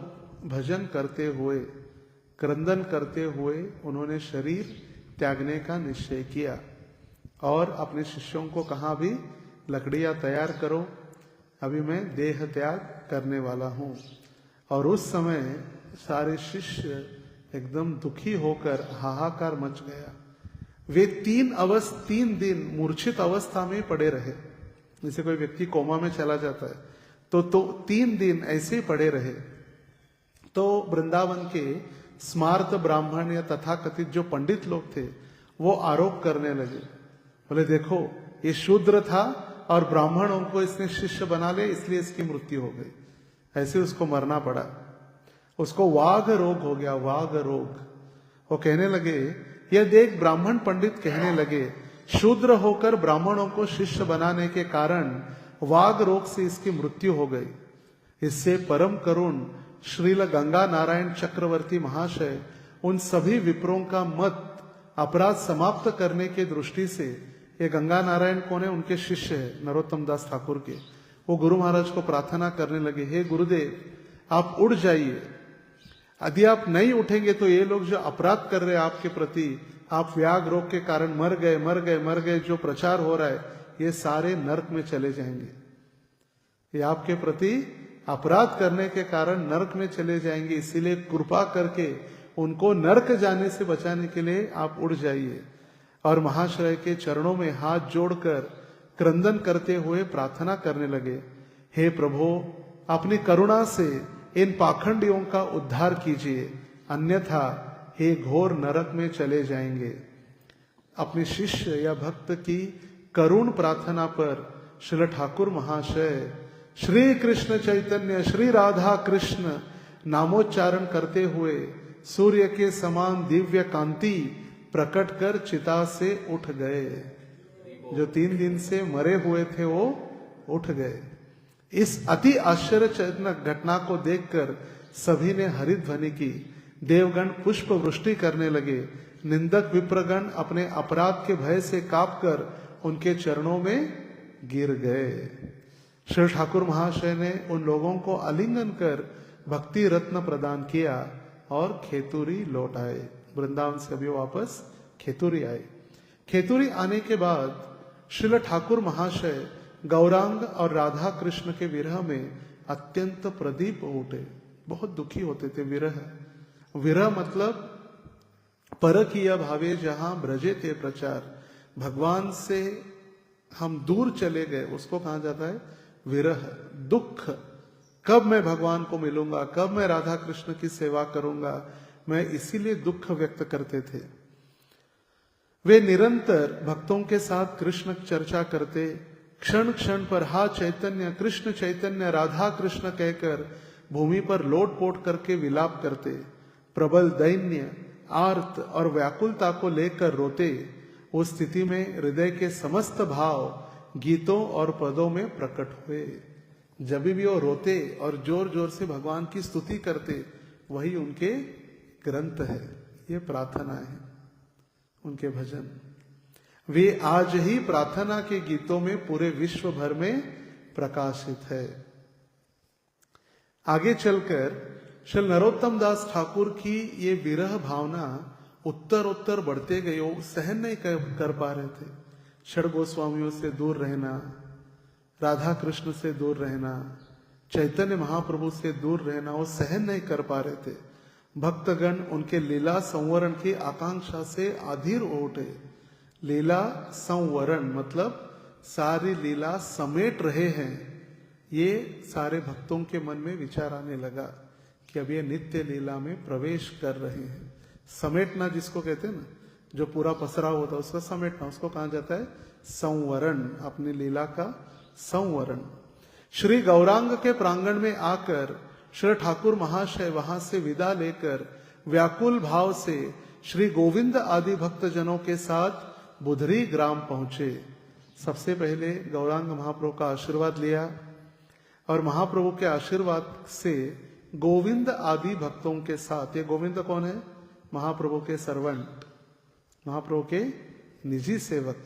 भजन करते हुए, क्रंदन करते हुए उन्होंने शरीर त्यागने का निश्चय किया और अपने शिष्यों को कहा, भी लकड़ियां तैयार करो, अभी मैं देह त्याग करने वाला हूं। और उस समय सारे शिष्य एकदम दुखी होकर हाहाकार मच गया। वे 3 दिन मूर्छित अवस्था में पड़े रहे। जैसे कोई व्यक्ति कोमा में चला जाता है तो 3 दिन ऐसे ही पड़े रहे। तो वृंदावन के स्मार्त ब्राह्मण या तथाकथित जो पंडित लोग थे वो आरोप करने लगे, बोले देखो ये शूद्र था और ब्राह्मणों को इसने शिष्य बना ले, इसलिए इसकी मृत्यु हो गई, ऐसे उसको मरना पड़ा। उसको वाघ रोग हो गया, वाघ रोग। वो कहने लगे, यह देख ब्राह्मण पंडित कहने लगे, शूद्र होकर ब्राह्मणों को शिष्य बनाने के कारण वाघ रोग से इसकी मृत्यु हो गई। इससे परम करुण श्रील गंगा नारायण चक्रवर्ती महाशय उन सभी विप्रों का मत अपराध समाप्त करने के दृष्टि से, ये गंगा नारायण कौन है, उनके शिष्य है नरोत्तम दास ठाकुर के, वो गुरु महाराज को प्रार्थना करने लगे, हे गुरुदेव आप उठ जाइए, यदि आप नहीं उठेंगे तो ये लोग जो अपराध कर रहे हैं आपके प्रति, आप व्याघ्र रोग के कारण मर गए, जो प्रचार हो रहा है, ये सारे नरक में चले जाएंगे। ये आपके प्रति अपराध करने के कारण नरक में चले जाएंगे, इसीलिए कृपा करके उनको नरक जाने से बचाने के लिए आप उड़ जाइए। और महाशय के चरणों में हाथ जोड़कर क्रंदन करते हुए प्रार्थना करने लगे, हे प्रभु अपनी करुणा से इन पाखंडियों का उद्धार कीजिए, अन्यथा हे घोर नरक में चले जाएंगे। अपने शिष्य या भक्त की करुण प्रार्थना पर श्री ठाकुर महाशय श्री कृष्ण चैतन्य, श्री राधा कृष्ण, नामोच्चारण करते हुए सूर्य के समान दिव्य कांति प्रकट कर चिता से उठ गए। जो 3 दिन से मरे हुए थे वो उठ गए। इस अति आश्चर्यजनक घटना को देखकर सभी ने हरिध्वनि की। देवगण पुष्प वृष्टि करने लगे। निंदक विप्रगण अपने अपराध के भय से कांपकर उनके चरणों में गिर गए। श्री ठाकुर महाशय ने उन लोगों को आलिंगन कर भक्ति रत्न प्रदान किया और खेतुरी लौट आए। वृंदावन से अभी वापस खेतुरी आए। खेतुरी आने के बाद श्रील ठाकुर महाशय गौरांग और राधा कृष्ण के विरह में अत्यंत प्रदीप उठे। बहुत दुखी होते थे। विरह मतलब परकीय भावे जहां ब्रजे थे प्रचार, भगवान से हम दूर चले गए, उसको कहा जाता है विरह। दुख, कब मैं भगवान को मिलूंगा, कब मैं राधा कृष्ण की सेवा करूंगा, मैं इसीलिए दुख व्यक्त करते थे। वे निरंतर भक्तों के साथ कृष्ण चर्चा करते। क्षण क्षण पर हा चैतन्य, कृष्ण चैतन्य, राधा कृष्ण कहकर भूमि पर लोट-पोट करके विलाप करते। प्रबल दैन्य, आर्त और व्याकुलता को लेकर रोते। उस स्थिति में हृदय के समस्त भाव गीतों और पदों में प्रकट हुए। जब भी वो रोते और जोर जोर से भगवान की स्तुति करते, वही उनके ग्रंथ है, ये प्रार्थना है, उनके भजन। वे आज ही प्रार्थना के गीतों में पूरे विश्व भर में प्रकाशित है। आगे चलकर श्री नरोत्तम दास ठाकुर की ये विरह भावना उत्तर उत्तर बढ़ते गए। वो सहन नहीं कर पा रहे थे। षड गोस्वामियों से दूर रहना, राधा कृष्ण से दूर रहना, चैतन्य महाप्रभु से दूर रहना, वो सहन नहीं कर पा रहे थे। भक्तगण उनके लीला संवरण की आकांक्षा से अधीर हो उठे। लीला संवरण मतलब सारी लीला समेट रहे हैं। ये सारे भक्तों के मन में विचार आने लगा कि अब ये नित्य लीला में प्रवेश कर रहे हैं। समेटना जिसको कहते हैं ना, जो पूरा पसरा होता है उसको समेटना, उसको कहा जाता है संवरण। अपनी लीला का संवरण। श्री गौरांग के प्रांगण में आकर श्री ठाकुर महाशय वहां से विदा लेकर व्याकुल भाव से श्री गोविंद आदि भक्तजनों के साथ बुधरी ग्राम पहुंचे। सबसे पहले गौरांग महाप्रभु का आशीर्वाद लिया और महाप्रभु के आशीर्वाद से गोविंद आदि भक्तों के साथ, ये गोविंद कौन है? महाप्रभु के सर्वेंट, महाप्रभु के निजी सेवक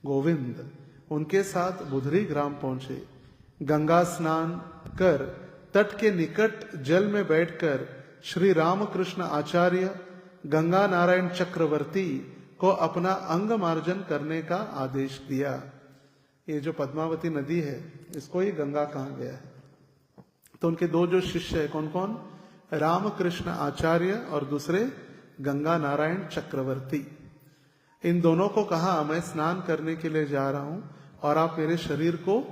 गोविंद, उनके साथ बुधरी ग्राम पहुंचे। गंगा स्नान कर तट के निकट जल में बैठकर श्री रामकृष्ण आचार्य गंगा नारायण चक्रवर्ती को अपना अंग मार्जन करने का आदेश दिया। ये जो पद्मावती नदी है इसको ही गंगा कहा गया है। तो उनके दो जो शिष्य है, कौन कौन? रामकृष्ण आचार्य और दूसरे गंगा नारायण चक्रवर्ती। इन दोनों को कहा मैं स्नान करने के लिए जा रहा हूं और आप मेरे शरीर को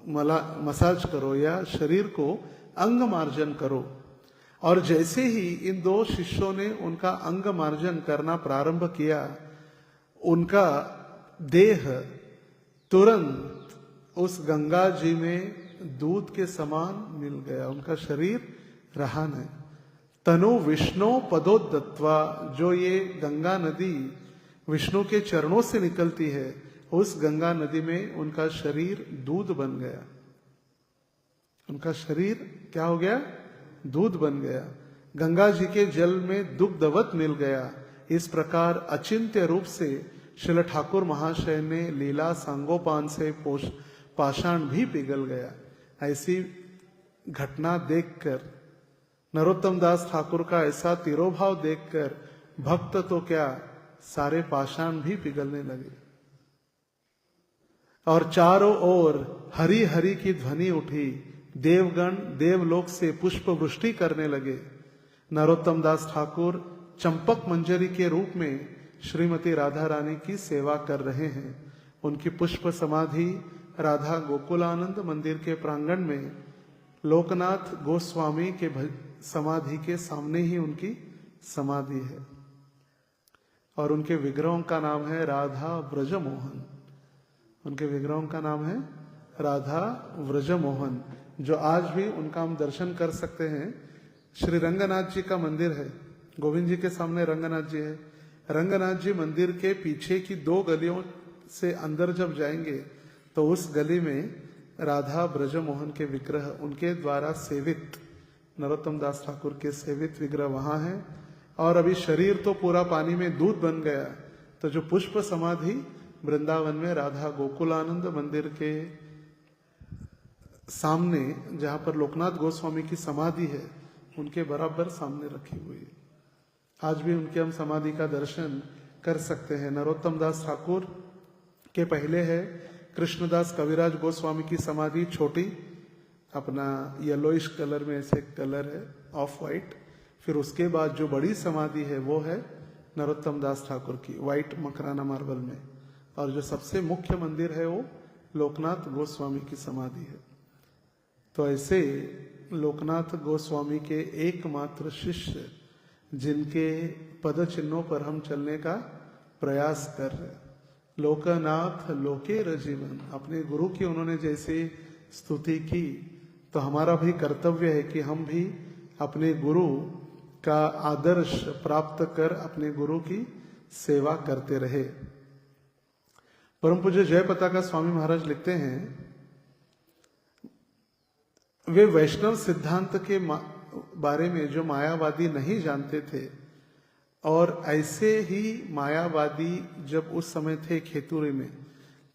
मसाज करो या शरीर को अंग मार्जन करो। और जैसे ही इन दो शिष्यों ने उनका अंग मार्जन करना प्रारंभ किया, उनका देह तुरंत उस गंगा जी में दूध के समान मिल गया। उनका शरीर रहा नहीं। तनु विष्णु पदोदत्वा, जो ये गंगा नदी विष्णु के चरणों से निकलती है, उस गंगा नदी में उनका शरीर दूध बन गया। उनका शरीर क्या हो गया? दूध बन गया। गंगा जी के जल में दुग्धवत मिल गया। इस प्रकार अचिंत्य रूप से श्रील ठाकुर महाशय ने लीला सांगोपान से पाषाण भी पिघल गया। ऐसी घटना देखकर, नरोत्तम दास ठाकुर का ऐसा तिरोभाव देखकर भक्त तो क्या, सारे पाषाण भी पिघलने लगे और चारों ओर हरि हरि की ध्वनि उठी। देवगण देवलोक से पुष्प वृष्टि करने लगे। नरोत्तम दास ठाकुर चंपक मंजरी के रूप में श्रीमती राधा रानी की सेवा कर रहे हैं। उनकी पुष्प समाधि राधा गोकुलानंद मंदिर के प्रांगण में लोकनाथ गोस्वामी के समाधि के सामने ही उनकी समाधि है और उनके विग्रहों का नाम है राधा व्रजमोहन। उनके विग्रहों का नाम है राधा व्रजमोहन, जो आज भी उनका हम दर्शन कर सकते हैं। श्री रंगनाथ जी का मंदिर है। गोविंद जी के सामने रंगनाथ जी है। रंगनाथ जी मंदिर के पीछे की 2 गलियों से अंदर जब जाएंगे तो उस गली में राधा ब्रजमोहन के विग्रह, उनके द्वारा सेवित, नरोत्तम दास ठाकुर के सेवित विग्रह वहां है। और अभी शरीर तो पूरा पानी में दूध बन गया, तो जो पुष्प समाधि वृंदावन में राधा गोकुलानंद मंदिर के सामने, जहां पर लोकनाथ गोस्वामी की समाधि है, उनके बराबर सामने रखी हुई है। आज भी उनके हम समाधि का दर्शन कर सकते हैं। नरोत्तम दास ठाकुर के पहले है कृष्णदास कविराज गोस्वामी की समाधि, छोटी, अपना येलोइश कलर में ऐसे कलर है, ऑफ वाइट। फिर उसके बाद जो बड़ी समाधि है वो है नरोत्तम दास ठाकुर की, व्हाइट मकराना मार्बल में। और जो सबसे मुख्य मंदिर है वो लोकनाथ गोस्वामी की समाधि है। तो ऐसे लोकनाथ गोस्वामी के एकमात्र शिष्य, जिनके पद चिन्हों पर हम चलने का प्रयास कर रहे हैं, लोकनाथ लोके रजीवन, अपने गुरु की उन्होंने जैसे स्तुति की, तो हमारा भी कर्तव्य है कि हम भी अपने गुरु का आदर्श प्राप्त कर अपने गुरु की सेवा करते रहे। परम पूज्य जय पताका स्वामी महाराज लिखते हैं, वे वैष्णव सिद्धांत के बारे में जो मायावादी नहीं जानते थे, और ऐसे ही मायावादी जब उस समय थे खेतुरी में,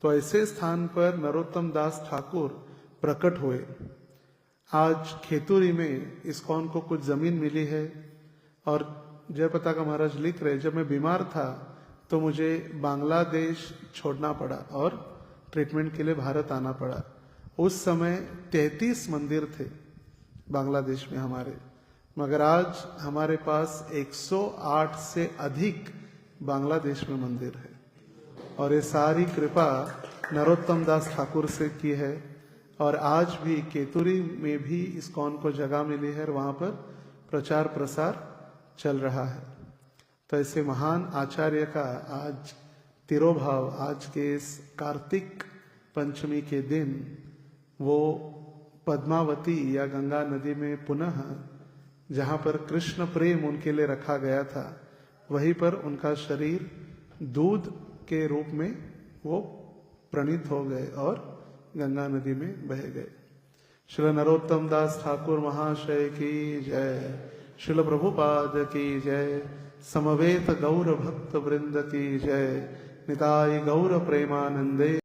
तो ऐसे स्थान पर नरोत्तम दास ठाकुर प्रकट हुए। आज खेतुरी में इस्कॉन को कुछ जमीन मिली है, और जय पताका महाराज लिख रहे, जब मैं बीमार था तो मुझे बांग्लादेश छोड़ना पड़ा और ट्रीटमेंट के लिए भारत आना पड़ा। उस समय 33 मंदिर थे बांग्लादेश में हमारे, मगर आज हमारे पास 108 से अधिक बांग्लादेश में मंदिर है। और ये सारी कृपा नरोत्तम दास ठाकुर से की है। और आज भी केतुरी में भी इस्कॉन को जगह मिली है और वहां पर प्रचार प्रसार चल रहा है। तो ऐसे महान आचार्य का आज तिरोभाव, आज के इस कार्तिक पंचमी के दिन वो पद्मावती या गंगा नदी में पुनः, जहां पर कृष्ण प्रेम उनके लिए रखा गया था, वहीं पर उनका शरीर दूध के रूप में वो प्रणीत हो गए और गंगा नदी में बह गए। श्री नरोत्तम दास ठाकुर महाशय की जय, श्रील प्रभुपाद की जय, समवेत गौर भक्त वृंद की जय, निताई गौर प्रेमानंदे।